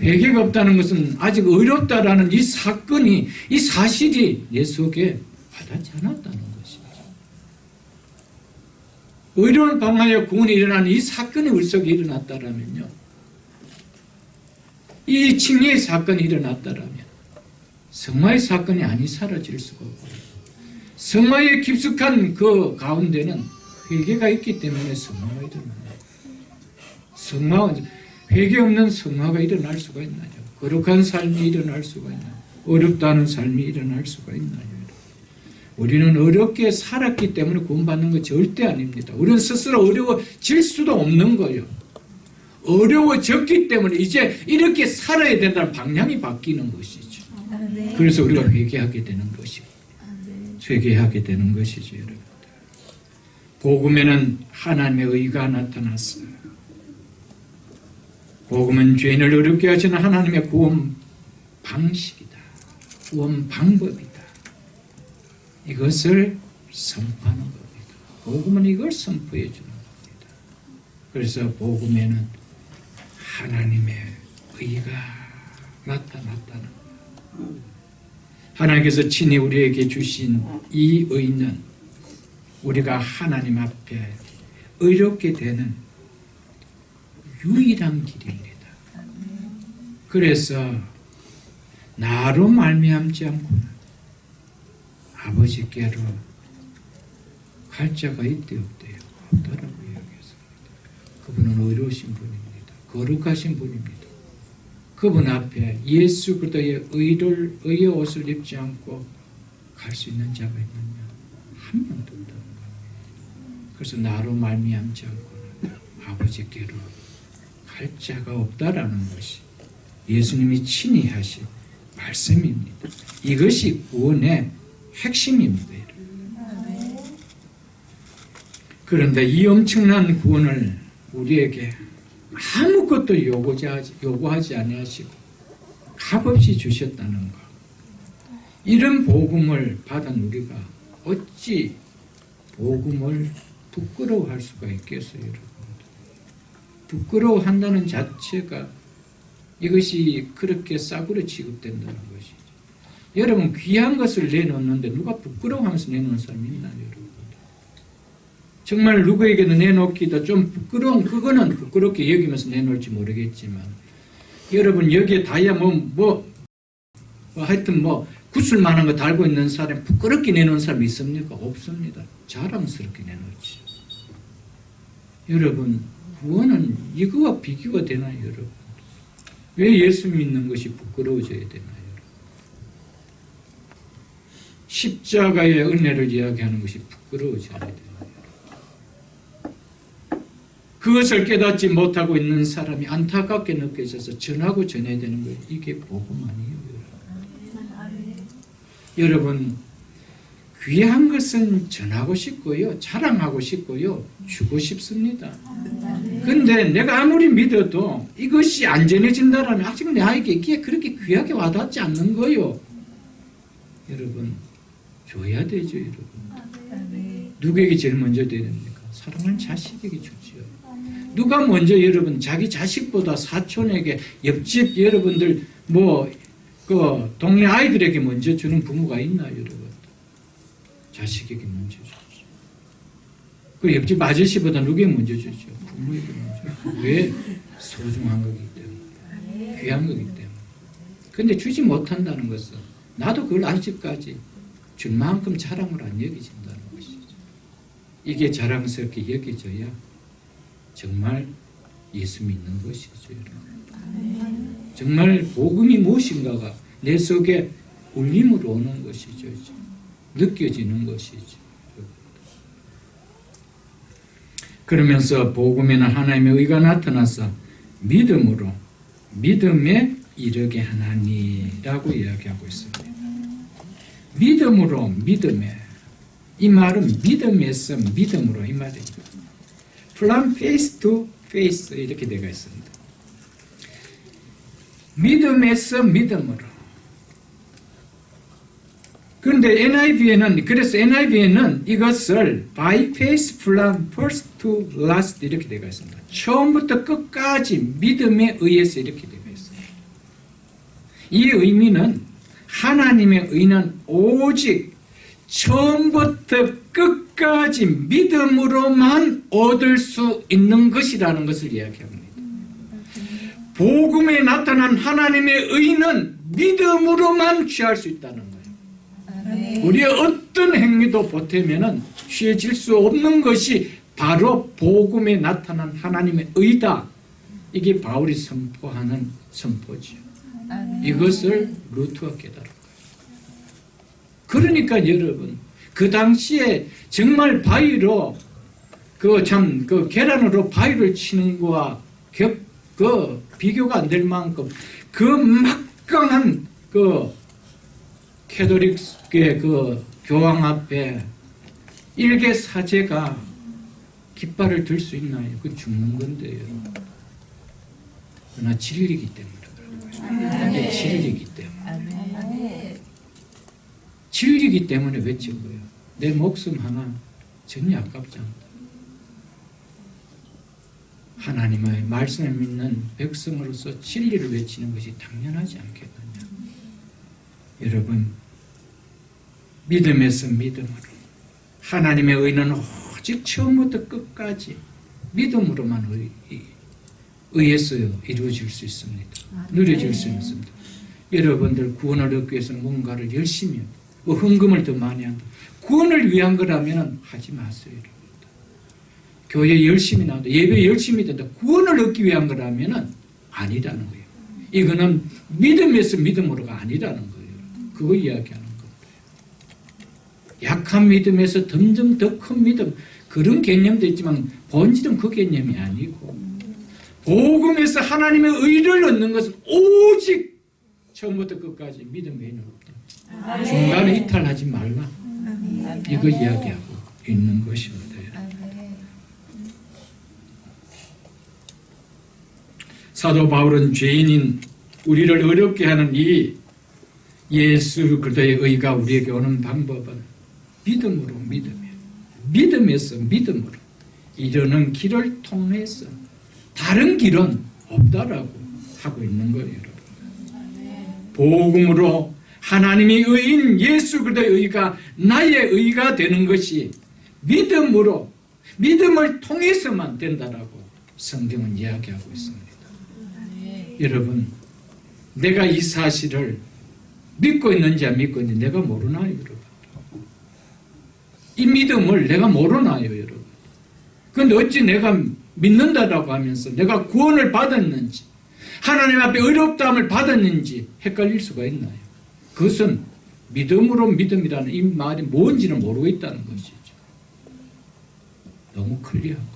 회개가 없다는 것은 아직 의롭다라는 이 사건이, 이 사실이 내 속에 와닿지 않았다는 것이죠. 의로움을 방하여 구원이 일어나는 이 사건이 우리 속에 일어났다라면요, 이 칭의의 사건이 일어났다라면 성화의 사건이 아니 사라질 수가 없고요. 성화의 깊숙한 그 가운데는 회개가 있기 때문에 성화가 일어나요. 회개 없는 성화가 일어날 수가 있나요? 거룩한 삶이 일어날 수가 있나요? 어렵다는 삶이 일어날 수가 있나요? 우리는 어렵게 살았기 때문에 구원받는 거 절대 아닙니다. 우리는 스스로 어려워질 수도 없는 거예요. 어려워졌기 때문에 이제 이렇게 살아야 된다는 방향이 바뀌는 것이죠. 그래서 우리가 회개하게 되는 것이고 회개하게 되는 것이죠, 여러분. 복음에는 하나님의 의가 나타났어요. 복음은 죄인을 어렵게 하시는 하나님의 구원 방식이다. 구원 방법이다. 이것을 선포하는 겁니다. 복음은 이걸 선포해 주는 겁니다. 그래서 복음에는 하나님의 의가 나타났다는 거예요. 하나님께서 친히 우리에게 주신 이 의는 우리가 하나님 앞에 의롭게 되는 유일한 길입니다. 그래서 나로 말미암지 않고는 아버지께로 갈 자가 있대 없대요. 없다라고 이야기했습니다. 그분은 의로우신 분입니다. 거룩하신 분입니다. 그분 앞에 예수 그리스도의 의의 옷을 입지 않고 갈 수 있는 자가 있느냐? 한 명도 없다는 겁니다. 그래서 나로 말미암지 않고는 아버지께로 갈 자가 없다라는 것이 예수님이 친히 하신 말씀입니다. 이것이 구원의 핵심입니다. 그런데 이 엄청난 구원을 우리에게 아무것도 요구하지 아니하시고 값없이 주셨다는 것. 이런 복음을 받은 우리가 어찌 복음을 부끄러워할 수가 있겠어요, 여러분? 부끄러워한다는 자체가 이것이 그렇게 싸구려 취급된다는 것이죠. 여러분, 귀한 것을 내놓는데 누가 부끄러워하면서 내놓는 사람이 있나요, 여러분? 정말 누구에게도 내놓기도 좀 부끄러운, 그거는 부끄럽게 여기면서 내놓을지 모르겠지만, 여러분, 여기에 하여튼 구슬만한 거 달고 있는 사람, 부끄럽게 내놓은 사람이 있습니까? 없습니다. 자랑스럽게 내놓지. 여러분, 구원은 이거와 비교가 되나요, 여러분? 왜 예수 믿는 것이 부끄러워져야 되나요? 십자가의 은혜를 이야기하는 것이 부끄러워져야 되나요? 그것을 깨닫지 못하고 있는 사람이 안타깝게 느껴져서 전하고 전해야 되는 거예요. 이게 복음 아니에요, 여러분. 귀한 것은 전하고 싶고요, 자랑하고 싶고요, 주고 싶습니다. 근데 내가 아무리 믿어도 이것이 안 전해진다라면 아직 나에게 이게 그렇게 귀하게 와닿지 않는 거예요. 여러분, 줘야 되죠, 여러분. 누구에게 제일 먼저 돼야 됩니까? 사랑하는 자식에게 주죠. 누가 먼저 여러분 자기 자식보다 사촌에게, 옆집 여러분들 동네 아이들에게 먼저 주는 부모가 있나요, 여러분? 자식에게 먼저 주죠. 그 옆집 아저씨보다 누구에게 먼저 주죠? 부모에게 먼저. 왜? 소중한 거기 때문에. 귀한 거기 때문에. 근데 주지 못한다는 것은 나도 그걸 아직까지 준 만큼 자랑을 안 여기진다는 것이죠. 이게 자랑스럽게 여겨져야 정말 예수 믿는 것이죠, 여러분. 정말 복음이 무엇인가가 내 속에 울림으로 오는 것이죠. 느껴지는 것이죠. 그러면서 복음에는 하나님의 의가 나타나서 믿음으로 믿음에 이르게 하나니라고 이야기하고 있습니다. 믿음으로 믿음에, 이 말은 믿음에서 믿음으로 이 말입니다. From face to face 이렇게 되어 있습니다. 믿음에서 믿음으로. 그런데 NIV에는 이것을 by faith from first to last 이렇게 되어 있습니다. 처음부터 끝까지 믿음에 의해서 이렇게 되어 있습니다. 이 의미는 하나님의 의는 오직 처음부터 끝까지 믿음으로만 얻을 수 있는 것이라는 것을 이야기합니다. 복음에 나타난 하나님의 의는 믿음으로만 취할 수 있다는 거예요. 우리의 어떤 행위도 보태면은 취해질 수 없는 것이 바로 복음에 나타난 하나님의 의다. 이게 바울이 선포하는 선포죠. 이것을 루트가 깨달은 거예요. 그러니까 여러분, 그 당시에 정말 바위로 계란으로 바위를 치는 거와 비교가 안 될 만큼 그 막강한 캐톨릭의 그 교황 앞에 일개 사제가 깃발을 들 수 있나요? 그건 죽는 건데요. 그러나 진리이기 때문에 그런 거예요. 이게 진리이기 때문에. 진리이기 때문에 외친 거예요. 내 목숨 하나 전혀 아깝지 않다. 하나님의 말씀을 믿는 백성으로서 진리를 외치는 것이 당연하지 않겠느냐. 여러분, 믿음에서 믿음으로 하나님의 의는 오직 처음부터 끝까지 믿음으로만 의해서 이루어질 수 있습니다. 누려질 수 있습니다. 여러분들 구원을 얻기 위해서 뭔가를 열심히 뭐 헌금을 더 많이 한다. 구원을 위한 거라면 하지 마세요. 여러분. 교회 열심히 나온다. 예배 열심히 된다. 구원을 얻기 위한 거라면 아니라는 거예요. 이거는 믿음에서 믿음으로가 아니라는 거예요. 그거 이야기하는 겁니다. 약한 믿음에서 점점 더 큰 믿음, 그런 개념도 있지만 본질은 그 개념이 아니고 복음에서 하나님의 의를 얻는 것은 오직 처음부터 끝까지 믿음 외에는 없다. 중간에 이탈하지 말라. 이거 이야기하고 있는 것입니다. 사도 바울은 죄인인 우리를 어렵게 하는 이 예수 그리스도의 의가 우리에게 오는 방법은 믿음으로 믿음에서 믿음으로 이르는 길을 통해서 다른 길은 없다라고 하고 있는 거예요. 여러분. 복음으로 하나님의 의인 예수 그리스도의 의가 나의 의가 되는 것이 믿음으로 믿음을 통해서만 된다라고 성경은 이야기하고 있습니다. 여러분, 내가 이 사실을 믿고 있는지 안 믿고 있는지 내가 모르나요, 여러분? 이 믿음을 내가 모르나요, 여러분? 그런데 어찌 내가 믿는다라고 하면서 내가 구원을 받았는지 하나님 앞에 의롭다함을 받았는지 헷갈릴 수가 있나요? 그것은 믿음으로 믿음이라는 이 말이 뭔지는 모르고 있다는 것이죠. 너무 클리어한 거예요.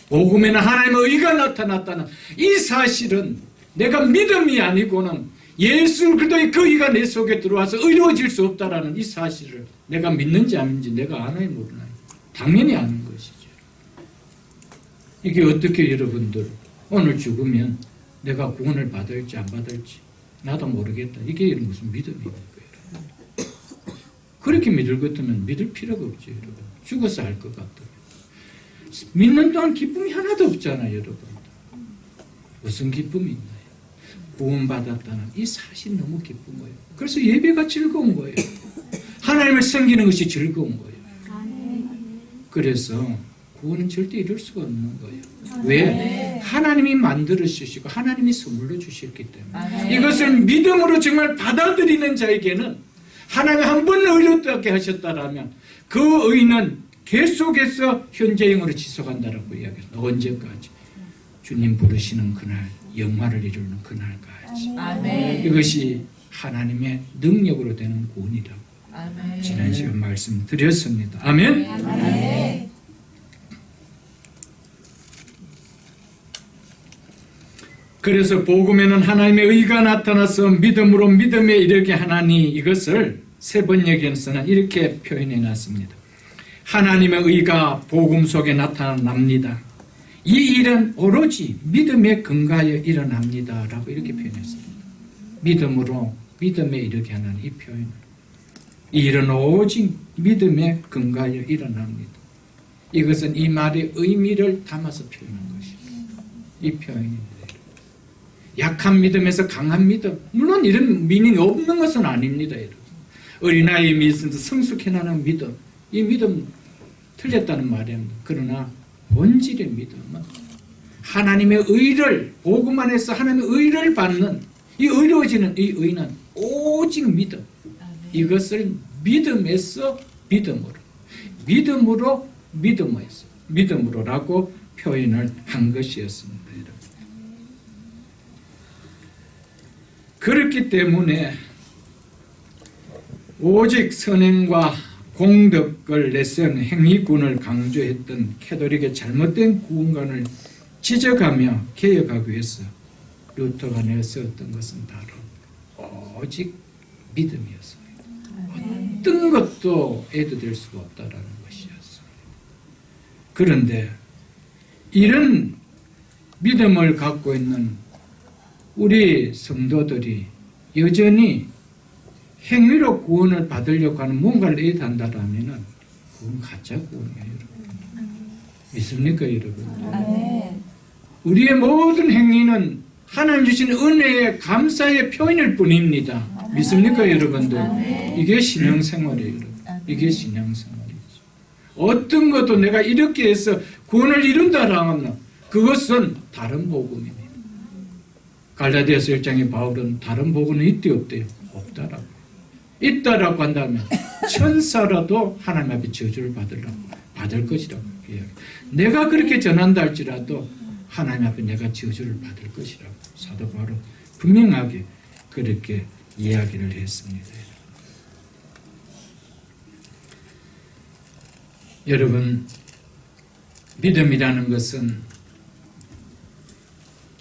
복음에는 하나님의 의가 나타났다는 이 사실은 내가 믿음이 아니고는 예수 그리스도의 그 의가 내 속에 들어와서 의로워질 수 없다라는 이 사실을 내가 믿는지 안 믿는지 내가 아나요 모르나요? 당연히 아는 것이죠. 이게 어떻게 여러분들 오늘 죽으면 내가 구원을 받을지 안 받을지 나도 모르겠다. 이게 무슨 믿음입니까, 여러분? 그렇게 믿을 것 같으면 믿을 필요가 없죠, 여러분. 죽어서 알 것 같으면. 믿는 동안 기쁨이 하나도 없잖아요, 여러분. 무슨 기쁨이 있나요? 구원받았다는 이 사실이 너무 기쁜 거예요. 그래서 예배가 즐거운 거예요. 하나님을 섬기는 것이 즐거운 거예요. 그래서 구원은 절대 이룰 수가 없는 거예요. 왜? 하나님이 만들어 주시고 하나님이 선물로 주셨기 때문에. 이것을 믿음으로 정말 받아들이는 자에게는 하나님이 한 번 의롭게 하셨다라면 그 의는 계속해서 현재형으로 지속한다라고 이야기합니다. 언제까지? 주님 부르시는 그날, 영화를 이루는 그날까지. 이것이 하나님의 능력으로 되는 구원이라고 지난 시간 말씀드렸습니다. 아멘. 그래서 복음에는 하나님의 의가 나타나서 믿음으로 믿음에 이르게 하나니 이것을 세 번역에서는 이렇게 표현해 놨습니다. 하나님의 의가 복음 속에 나타납니다. 이 일은 오로지 믿음에 근거하여 일어납니다. 라고 이렇게 표현했습니다. 믿음으로 믿음에 이르게 하는 이 표현. 이 일은 오직 믿음에 근거하여 일어납니다. 이것은 이 말의 의미를 담아서 표현한 것입니다. 이 표현입니다. 약한 믿음에서 강한 믿음. 물론 이런 미닝이 없는 것은 아닙니다. 여러분. 어린아이의 믿음, 성숙해나는 믿음. 이 믿음 틀렸다는 말입니다. 그러나 본질의 믿음은 하나님의 의를 복음 안에서 하나님의 의를 받는 이 의로워지는 이 의는 오직 믿음. 이것을 믿음에서 믿음으로 믿음으로라고 표현을 한 것이었습니다. 그렇기 때문에 오직 선행과 공덕을 내세운 행위군을 강조했던 캐톨릭의 잘못된 구원관을 지적하며 개혁하기 위해서 루터가 내세웠던 것은 바로 오직 믿음이었습니다. 어떤 것도 애도될 수가 없다라는 것이었습니다. 그런데 이런 믿음을 갖고 있는 우리 성도들이 여전히 행위로 구원을 받으려고 하는 뭔가를 애도한다라면 그건 가짜 구원이에요, 여러분. 믿습니까, 여러분?
아멘.
우리의 모든 행위는 하나님 주신 은혜의 감사의 표현일 뿐입니다. 믿습니까, 여러분들? 이게 신앙생활이에요, 여러분. 이게 신앙생활이죠. 어떤 것도 내가 이렇게 해서 구원을 이룬다라면 그것은 다른 복음입니다. 갈라디아서 1장의 바울은 다른 복음은 있대 없대요? 없다라고. 있다라고 한다면 천사라도 하나님 앞에 저주를 받을 것이라고 이야기. 내가 그렇게 전한다 할지라도 하나님 앞에 내가 저주를 받을 것이라고 사도 바울은 분명하게 그렇게 이야기를 했습니다. 여러분, 믿음이라는 것은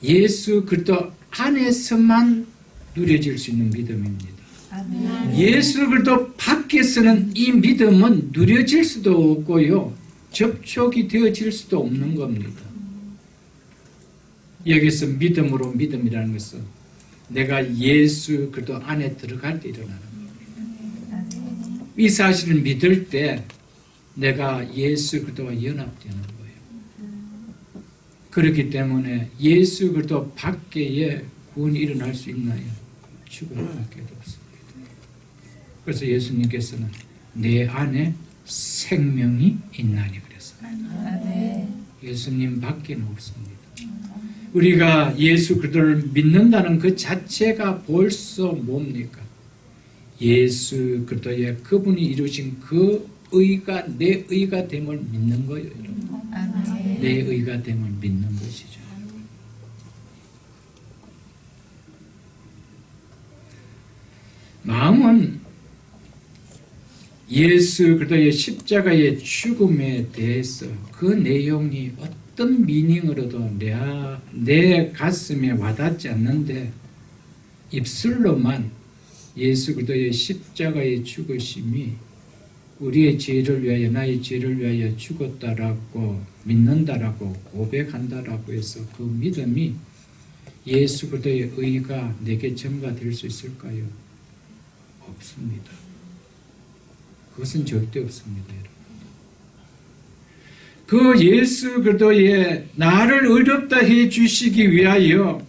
예수 그리스도 안에서만 누려질 수 있는 믿음입니다.
아멘.
예수 그리스도 밖에서는 이 믿음은 누려질 수도 없고요, 접촉이 되어질 수도 없는 겁니다. 여기서 믿음으로 믿음이라는 것은 내가 예수 그리스도 안에 들어갈 때 일어나는 겁니다. 이 사실을 믿을 때 내가 예수 그리스도와 연합되는 거예요. 그렇기 때문에 예수 그리스도 밖에 구원이 일어날 수 있나요? 죽을 밖에 없습니다. 그래서 예수님께서는 내 안에 생명이 있나니 그랬어요.
아멘.
예수님 밖에는 없습니다. 우리가 예수 그리스도를 믿는다는 그 자체가 벌써 뭡니까? 예수 그리스도의 그분이 이루신 그 의가 내 의가 됨을 믿는 거예요, 여러분.
아멘.
내 의가 됨을 믿는 것이죠. 마음은 예수 그리스도의 십자가의 죽음에 대해서 그 내용이 어떤 미닝으로도 내 가슴에 와닿지 않는데 입술로만 예수 그리스도의 십자가의 죽으심이 우리의 죄를 위하여 나의 죄를 위하여 죽었다라고 믿는다라고 고백한다라고 해서 그 믿음이 예수 그리스도의 의가 내게 전가될 수 있을까요? 없습니다. 그것은 절대 없습니다, 여러분. 그 예수 그리스도의 나를 의롭다 해 주시기 위하여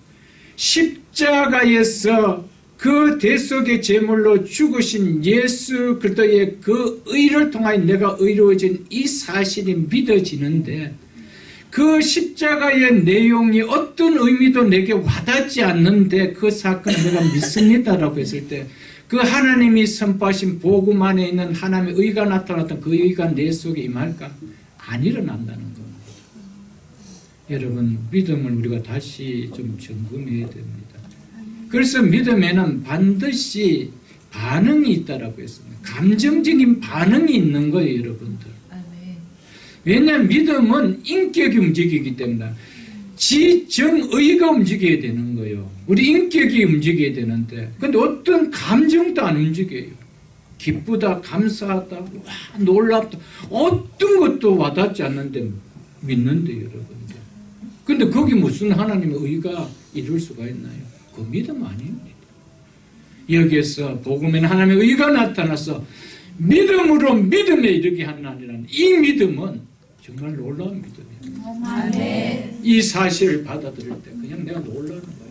십자가에서 그 대속의 제물로 죽으신 예수 그리스도의 그 의를 통하여 내가 의로워진 이 사실이 믿어지는데 그 십자가의 내용이 어떤 의미도 내게 와닿지 않는데 그 사건을 내가 믿습니다라고 했을 때 그 하나님이 선포하신 복음 안에 있는 하나님의 의가 나타났던 그 의가 내 속에 임할까? 안 일어난다는 겁니다. 여러분, 믿음을 우리가 다시 좀 점검해야 됩니다. 그래서 믿음에는 반드시 반응이 있다라고 했습니다. 감정적인 반응이 있는 거예요, 여러분들.
아멘.
왜냐하면 믿음은 인격이 움직이기 때문에 지정의가 움직여야 되는 거예요. 우리 인격이 움직여야 되는데 근데 어떤 감정도 안 움직여요. 기쁘다, 감사하다, 와, 놀랍다, 어떤 것도 와닿지 않는데 믿는데 여러분들. 근데 거기 무슨 하나님의 의가 이룰 수가 있나요? 그 믿음 아닙니다. 여기에서 복음에는 하나님의 의가 나타나서 믿음으로 믿음에 이르게 하나니라는 이 믿음은 정말 놀라운 믿음이에요.
아멘.
이 사실을 받아들일 때 그냥 내가 놀라는 거예요.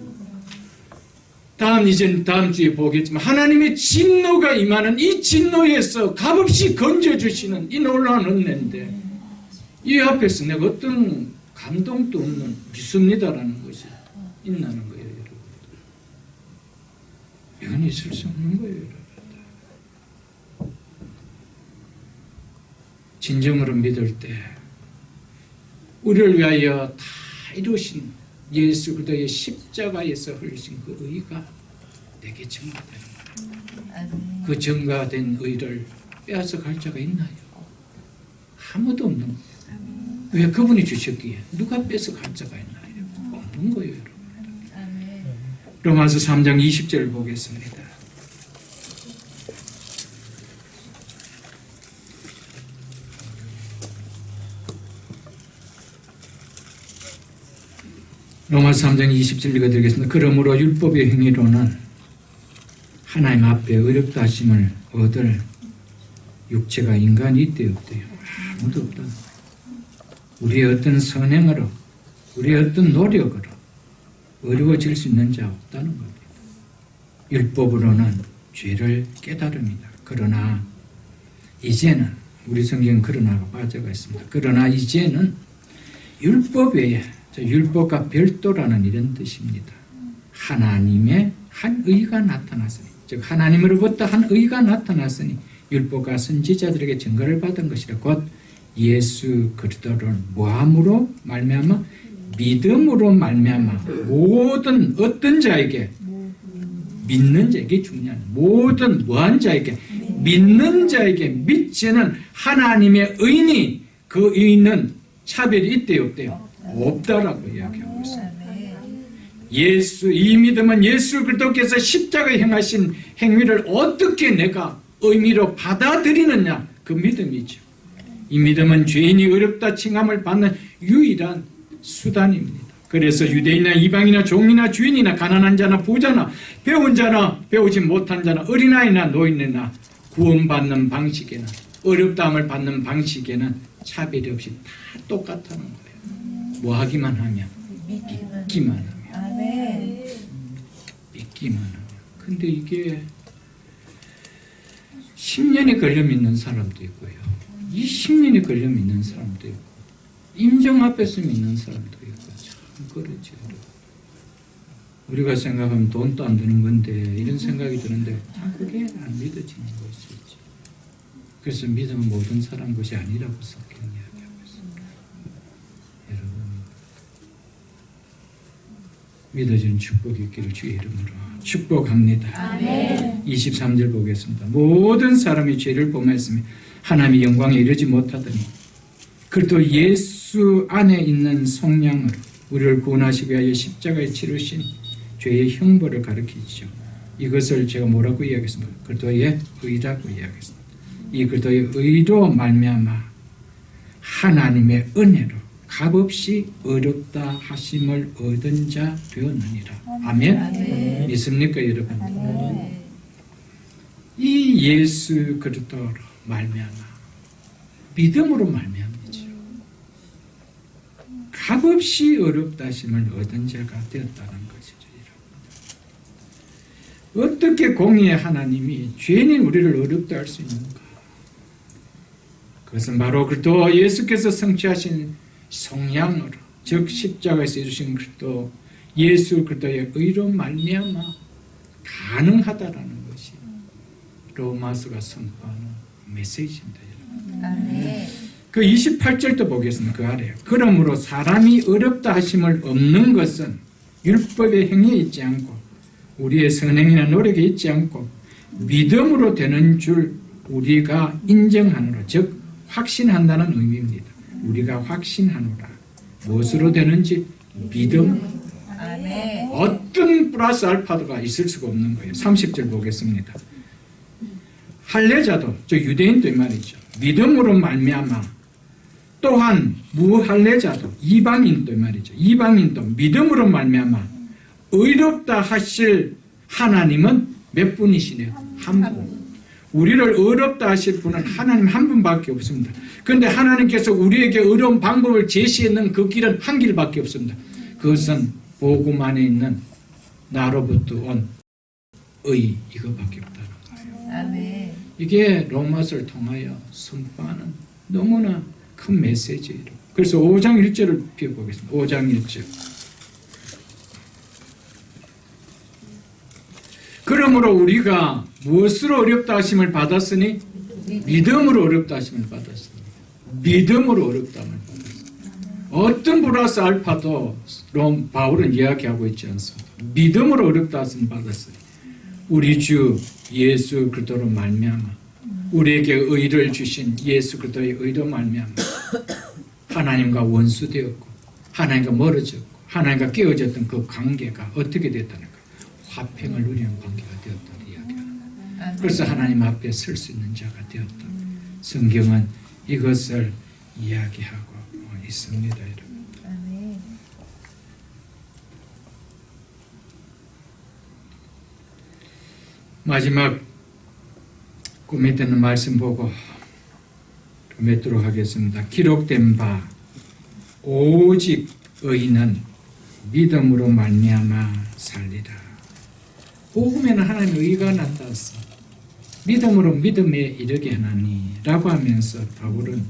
다음 주에 보겠지만 하나님의 진노가 임하는 이 진노에서 값없이 건져주시는 이 놀라운 은혜인데 이 앞에서 내가 어떤 감동도 없는 믿습니다라는 것이 있나는 거예요, 여러분. 이건 있을 수 없는 거예요, 여러분. 진정으로 믿을 때 우리를 위하여 다 이루신 예수 그리스도의 십자가에서 흘리신 그 의가 내게 증가되는 거예요. 그 증가된 의를 빼앗아 갈 자가 있나요? 아무도 없는 거예요. 왜 그분이 주셨기에 누가 뺏어 갈 자가 있나요? 없는 거예요, 여러분.
아멘.
로마서 3장 20절을 보겠습니다. 로마서 3장 20절 읽어드리겠습니다. 그러므로 율법의 행위로는 하나님 앞에 의롭다 하심을 얻을 육체가 인간이 있대 없대요. 아무도 없다. 우리의 어떤 선행으로, 우리의 어떤 노력으로 어려워질 수 있는 자 없다는 겁니다. 율법으로는 죄를 깨달습니다. 그러나 이제는 우리 성경 그러나가 빠져가 있습니다. 그러나 이제는 율법 외에, 율법과 별도라는 이런 뜻입니다. 하나님의 한 의가 나타났으니, 즉 하나님으로부터 한 의가 나타났으니 율법과 선지자들에게 증거를 받은 것이라. 곧 예수 그리스도를 뭐함으로 말미암아? 믿음으로 말미암아 모든 어떤 자에게, 믿는 자에게 중요한 모든 뭐한 자에게, 믿는 자에게 미치는 하나님의 의니 그 의는 차별이 있대요 없대요? 없다라고 이야기하고 있습니다. 이 믿음은 예수 그리스도께서 십자가에 행하신 행위를 어떻게 내가 의미로 받아들이느냐, 그 믿음이죠. 이 믿음은 죄인이 어렵다 칭함을 받는 유일한 수단입니다. 그래서 유대인이나 이방이나 종이나 주인이나 가난한 자나 부자나 배운 자나 배우지 못한 자나 어린아이나 노인이나 구원받는 방식에는, 어렵다함을 받는 방식에는 차별이 없이 다 똑같다는 거예요. 뭐 하기만 하면? 믿기만 하면. 믿기만 하면. 근데 이게 10년이 걸려 믿는 사람도 있고요, 20년이 걸려 믿는 사람도 있고, 임종 앞에서 믿는 사람도 있고, 참 그렇죠. 우리가 생각하면 돈도 안 드는 건데 이런 생각이 드는데 그게 안 믿어지는 것이죠. 그래서 믿음은 모든 사람 것이 아니라고 성경이 이야기하고 있습니다. 여러분, 믿어지는 축복이 있기를 주의 이름으로 축복합니다. 아멘. 23절 보겠습니다. 모든 사람이 죄를 범하였으며 하나님의 영광에 이르지 못하더니 그리스도 예수 안에 있는 성령으로 우리를 구원하시기 위하여 십자가에 치르신 죄의 형벌을 가르치죠. 이것을 제가 뭐라고 이야기했습니까? 그리스도의 의라고 이야기했습니다. 이 그리스도의 의로 말미암아 하나님의 은혜로 값없이 어렵다 하심을 얻은 자 되었느니라. 아멘. 아멘. 믿습니까 여러분? 아멘. 이 예수 그리스도로 말미암아, 믿음으로 말미암이죠. 값없이 어렵다 하심을 얻은 자가 되었다는 것이죠. 어떻게 공의의 하나님이 죄인인 우리를 어렵다 할 수 있는가? 그것은 바로 그리스도 예수께서 성취하신 성량으로, 즉 십자가에서 이루신 그리스도 예수 그리스도의 의로 말미암아 가능하다라는 것이 로마서가 선포하는 메시지입니다. 여러분. 그 28절도 보겠습니다. 그 아래에 그러므로 사람이 어렵다 하심을 없는 것은 율법의 행위에 있지 않고 우리의 선행이나 노력에 있지 않고 믿음으로 되는 줄 우리가 인정하노라, 즉 확신한다는 의미입니다. 우리가 확신하노라. 무엇으로 되는지? 믿음. 아멘. 어떤 플러스 알파가 있을 수가 없는 거예요. 30절 보겠습니다. 할례자도, 저 유대인도 이 말이죠, 믿음으로 말미암아, 또한 무할례자도, 이방인도 이 말이죠, 이방인도 믿음으로 말미암아 의롭다 하실 하나님은 몇 분이시네요? 한 분. 우리를 의롭다 하실 분은 하나님 한 분밖에 없습니다. 그런데 하나님께서 우리에게 의로운 방법을 제시했는 그 길은 한 길밖에 없습니다. 그것은 복음 안에 있는 나로부터 온 의, 이거밖에 없다는 거예요. 아멘. 이게 로마서를 통하여 선포하는 너무나 큰 메시지예요. 그래서 5장 1절을 펴보겠습니다. 5장 1절. 그러므로 우리가 무엇으로 어렵다 하심을 받았으니? 믿음으로 어렵다 하심을 받았습니다. 믿음으로 어렵다 하심을 받았습니다. 어떤 플러스 알파도 바울은 이야기하고 있지 않습니다. 믿음으로 어렵다 하심을 받았으니 우리 주 예수 그리스도로 말미암아, 우리에게 의를 주신 예수 그리스도의 의로 말미암아 하나님과 원수되었고 하나님과 멀어졌고 하나님과 깨어졌던 그 관계가 어떻게 됐다는 까? 화평을 누리는 관계가 되었다는 이야기하는 거예요. 그래서 하나님 앞에 설 수 있는 자가 되었다. 성경은 이것을 이야기하고 있습니다. 여러분. 마지막 꿈에 드는 말씀 보고 맺도록 하겠습니다. 기록된 바 오직 의인은 믿음으로 말미암아 살리라. 복음에는 하나님의 의가 나타났어. 믿음으로 믿음에 이르게 하나니 라고 하면서 바울은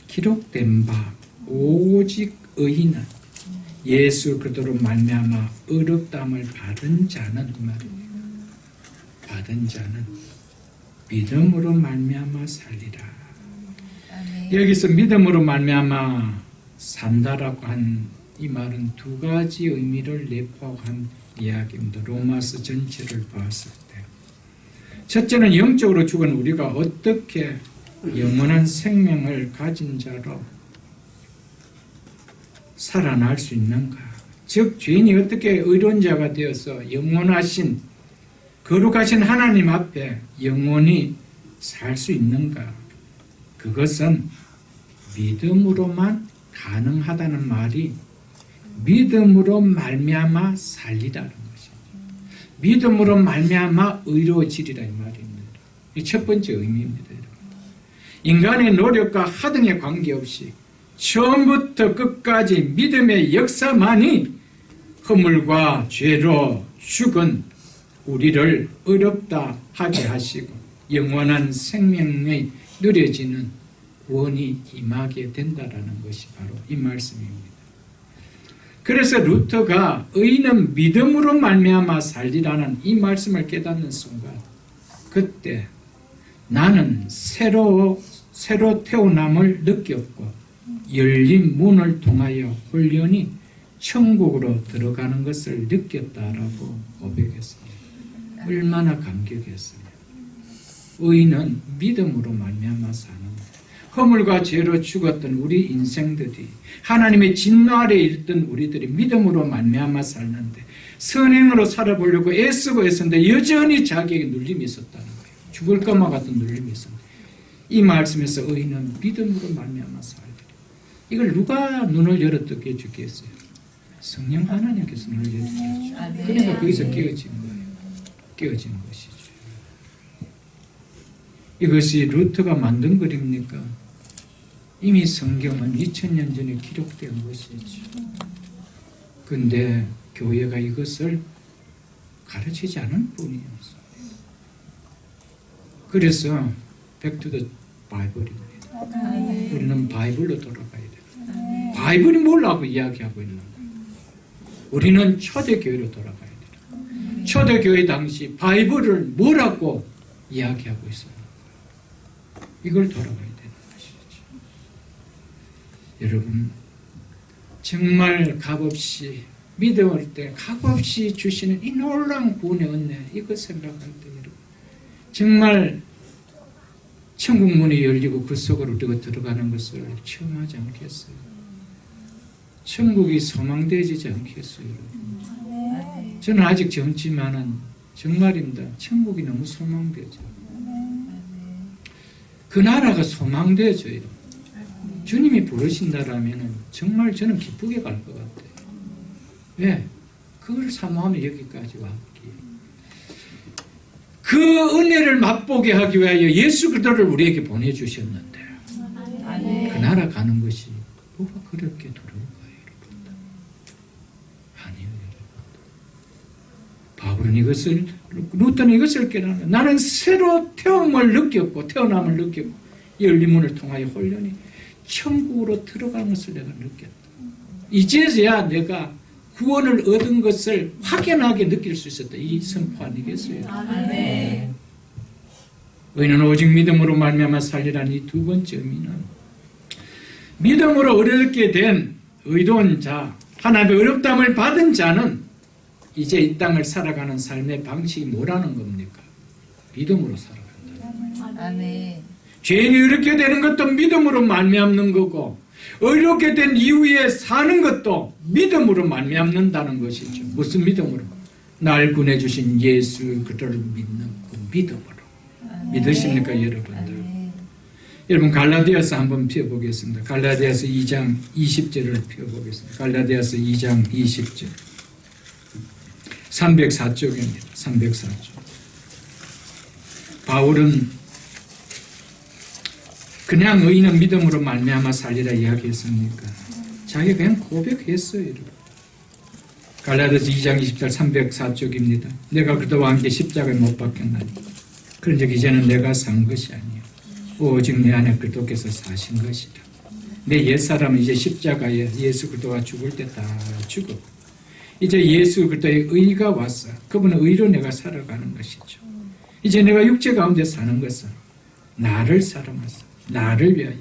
기록된 바 오직 의인은 예수 그리스도로 말미암아 의롭다함을 받은 자는 이 말입니다. 받은 자는 믿음으로 말미암아 살리라. 여기서 믿음으로 말미암아 산다라고 한 이 말은 두 가지 의미를 내포한 이야기입니다. 로마서 전체를 봤을 때 첫째는 영적으로 죽은 우리가 어떻게 영원한 생명을 가진 자로 살아날 수 있는가, 즉 죄인이 어떻게 의로운 자가 되어서 영원하신 거룩하신 하나님 앞에 영원히 살 수 있는가, 그것은 믿음으로만 가능하다는 말이 믿음으로 말미암아 살리라는 것이죠. 믿음으로 말미암아 의로워지리라 이 말입니다. 이 첫 번째 의미입니다. 인간의 노력과 하등에 관계없이 처음부터 끝까지 믿음의 역사만이 허물과 죄로 죽은 우리를 의롭다 하게 하시고 영원한 생명이 누려지는 구원이 임하게 된다라는 것이 바로 이 말씀입니다. 그래서 루터가 의인은 믿음으로 말미암아 살리라는 이 말씀을 깨닫는 순간 그때 나는 새로 태어남을 느꼈고 열린 문을 통하여 훈련이 천국으로 들어가는 것을 느꼈다라고 고백했습니다. 얼마나 감격했어요. 의인은 믿음으로 말미암아 사는 거예요. 허물과 죄로 죽었던 우리 인생들이 하나님의 진노 아래에 있던 우리들이 믿음으로 말미암아 살는데 선행으로 살아보려고 애쓰고 애쓰는데 여전히 자기에게 눌림이 있었다는 거예요. 죽을 것만 같은 눌림이 있었는데 이 말씀에서 의인은 믿음으로 말미암아 살리라. 이걸 누가 눈을 열어뜯게 주겠어요? 성령 하나님께서 눈을 열어주죠. 그러니까 거기서 깨어진 거예요. 깨어진 것이죠. 이것이 루터가 만든 글입니까? 이미 성경은 2000년 전에 기록된 것이죠. 그런데 교회가 이것을 가르치지 않은 뿐이었어요. 그래서 백투더 바이블입니다. 우리는 바이블로 돌아가야 돼요. 바이블이 뭐라고 이야기하고 있는 거예요. 우리는 초대교회로 돌아가야 돼요. 초대교회 당시 바이블을 뭐라고 이야기하고 있어요. 이걸 돌아가야 되는 것이죠. 여러분, 정말 값없이 믿어올 때 값없이 주시는 이 놀라운 구원의 은혜, 이거 생각할 때 여러분 정말 천국 문이 열리고 그 속으로 우리가 들어가는 것을 체험하지 않겠어요? 천국이 소망되어지지 않겠어요? 여러분? 저는 아직 젊지만은 정말입니다. 천국이 너무 소망되죠. 그 나라가 소망되어져요. 주님이 부르신다라면 정말 저는 기쁘게 갈 것 같아요. 왜? 그걸 사모하며 여기까지 왔기에. 그 은혜를 맛보게 하기 위하여 예수 그리스도를 우리에게 보내주셨는데 그 나라 가는 것이 뭐가 그렇게 두려운가요, 여러분? 아니요, 여러분. 바울은 루터는 이것을 깨닫는, 나는 새로 태어남을 느꼈고 열린 문을 통하여 훈련이 천국으로 들어가는 것을 내가 느꼈다. 이제야 내가 구원을 얻은 것을 확연하게 느낄 수 있었다. 이 선포 아니겠어요? 의인은 오직 믿음으로 말미암아 살리라는 이 두 번째 의미는 믿음으로 의롭게 된 의로운 자, 하나님의 의롭다함을 받은 자는 이제 이 땅을 살아가는 삶의 방식이 뭐라는 겁니까? 믿음으로 살아간다. 죄인이 의롭게 되는 것도 믿음으로 말미암는 거고 의롭게 된 이후에 사는 것도 믿음으로 말미암는다는 것이죠. 무슨 믿음으로? 날 구원해주신 예수 그를 믿는 그 믿음으로. 믿으십니까, 여러분들? 여러분, 갈라디아서 한번 펴보겠습니다. 갈라디아서 2장 20절을 펴보겠습니다. 갈라디아서 2장 20절. 304쪽입니다. 304쪽. 바울은 그냥 의인은 믿음으로 말미암아 살리라 이야기했습니까? 자기가 그냥 고백했어요. 여러분. 갈라디아서 2장 20절 304쪽입니다. 내가 그들과 함께 십자가에 못 박혔나니 그런즉 이제는 내가 산 것이 아니요 오직 내 안에 그리스도께서 사신 것이다. 내 옛사람은 이제 십자가에 예수 그리스도가 죽을 때 다 죽었고 이제 예수 그리스도의 의가 왔어. 그분은 의로 내가 살아가는 것이죠. 이제 내가 육체 가운데 사는 것은 나를 사랑하사 나를 위하여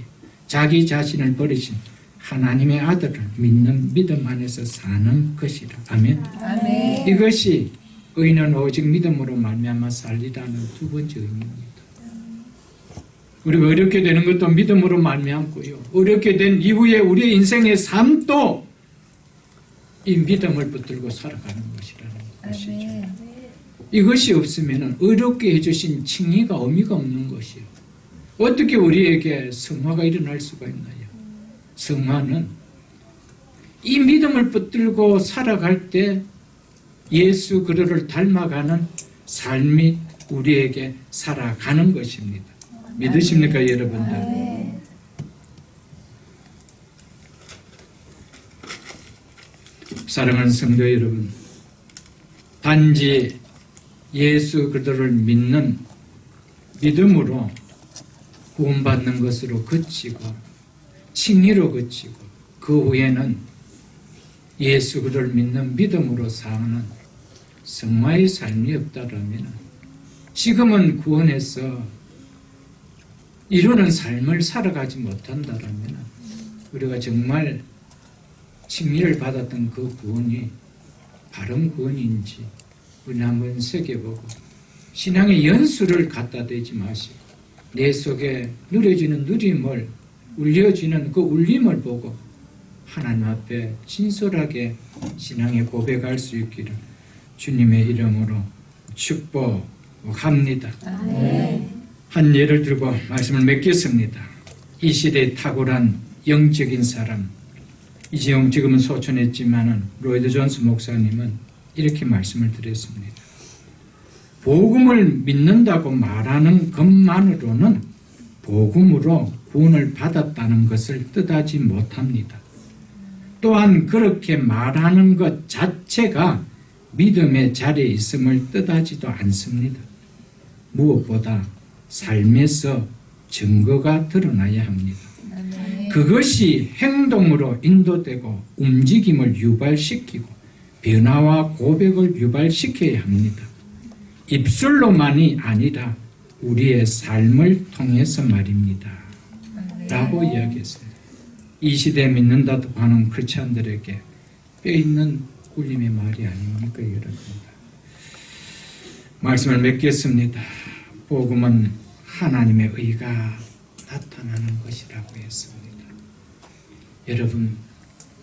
자기 자신을 버리신 하나님의 아들을 믿는 믿음 안에서 사는 것이라. 아멘.
아멘.
이것이 의인은 오직 믿음으로 말미암아 살리라는 두 번째 의미입니다. 우리가 어렵게 되는 것도 믿음으로 말미암고요. 어렵게 된 이후에 우리의 인생의 삶도 이 믿음을 붙들고 살아가는 것이라는 것이죠.
아멘.
이것이 없으면 어렵게 해주신 칭의가 의미가 없는 것이요. 어떻게 우리에게 성화가 일어날 수가 있나요? 성화는 이 믿음을 붙들고 살아갈 때 예수 그리스도를 닮아가는 삶이 우리에게 살아가는 것입니다. 믿으십니까, 여러분들?
네.
사랑하는 성도 여러분, 단지 예수 그리스도를 믿는 믿음으로 구원받는 것으로 그치고 칭의로 그치고 그 후에는 예수 그리스도를 믿는 믿음으로 사는 성화의 삶이 없다라면 지금은 구원해서 이루는 삶을 살아가지 못한다라면 우리가 정말 칭의를 받았던 그 구원이 바른 구원인지 우리 한번 새겨보고 신앙의 연수를 갖다 대지 마시고 내 속에 누려지는 누림을 울려지는 그 울림을 보고 하나님 앞에 진솔하게 신앙의 고백할 수 있기를 주님의 이름으로 축복합니다.
아멘.
한 예를 들고 말씀을 맺겠습니다. 이 시대에 탁월한 영적인 사람, 지금은 소천했지만은 로이드 존스 목사님은 이렇게 말씀을 드렸습니다. 복음을 믿는다고 말하는 것만으로는 복음으로 구원을 받았다는 것을 뜻하지 못합니다. 또한 그렇게 말하는 것 자체가 믿음의 자리에 있음을 뜻하지도 않습니다. 무엇보다 삶에서 증거가 드러나야 합니다.
아멘.
그것이 행동으로 인도되고 움직임을 유발시키고 변화와 고백을 유발시켜야 합니다. 입술로만이 아니라 우리의 삶을 통해서 말입니다. 라고 이야기했어요. 이 시대에 믿는다고 하는 크리스찬들에게 뼈있는 울림의 말이 아닙니까, 여러분? 말씀을 맺겠습니다. 복음은 하나님의 의가 나타나는 것이라고 했습니다. 여러분,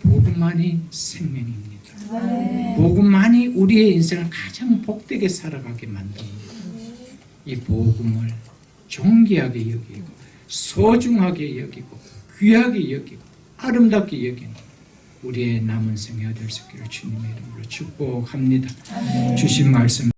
복음만이 생명입니다.
아멘.
복음만이 우리의 인생을 가장 복되게 살아가게 만듭니다. 이 복음을 존귀하게 여기고 소중하게 여기고 귀하게 여기고 아름답게 여기는 우리의 남은 생애가 될 수 있기를 주님의 이름으로 축복합니다. 주신 말씀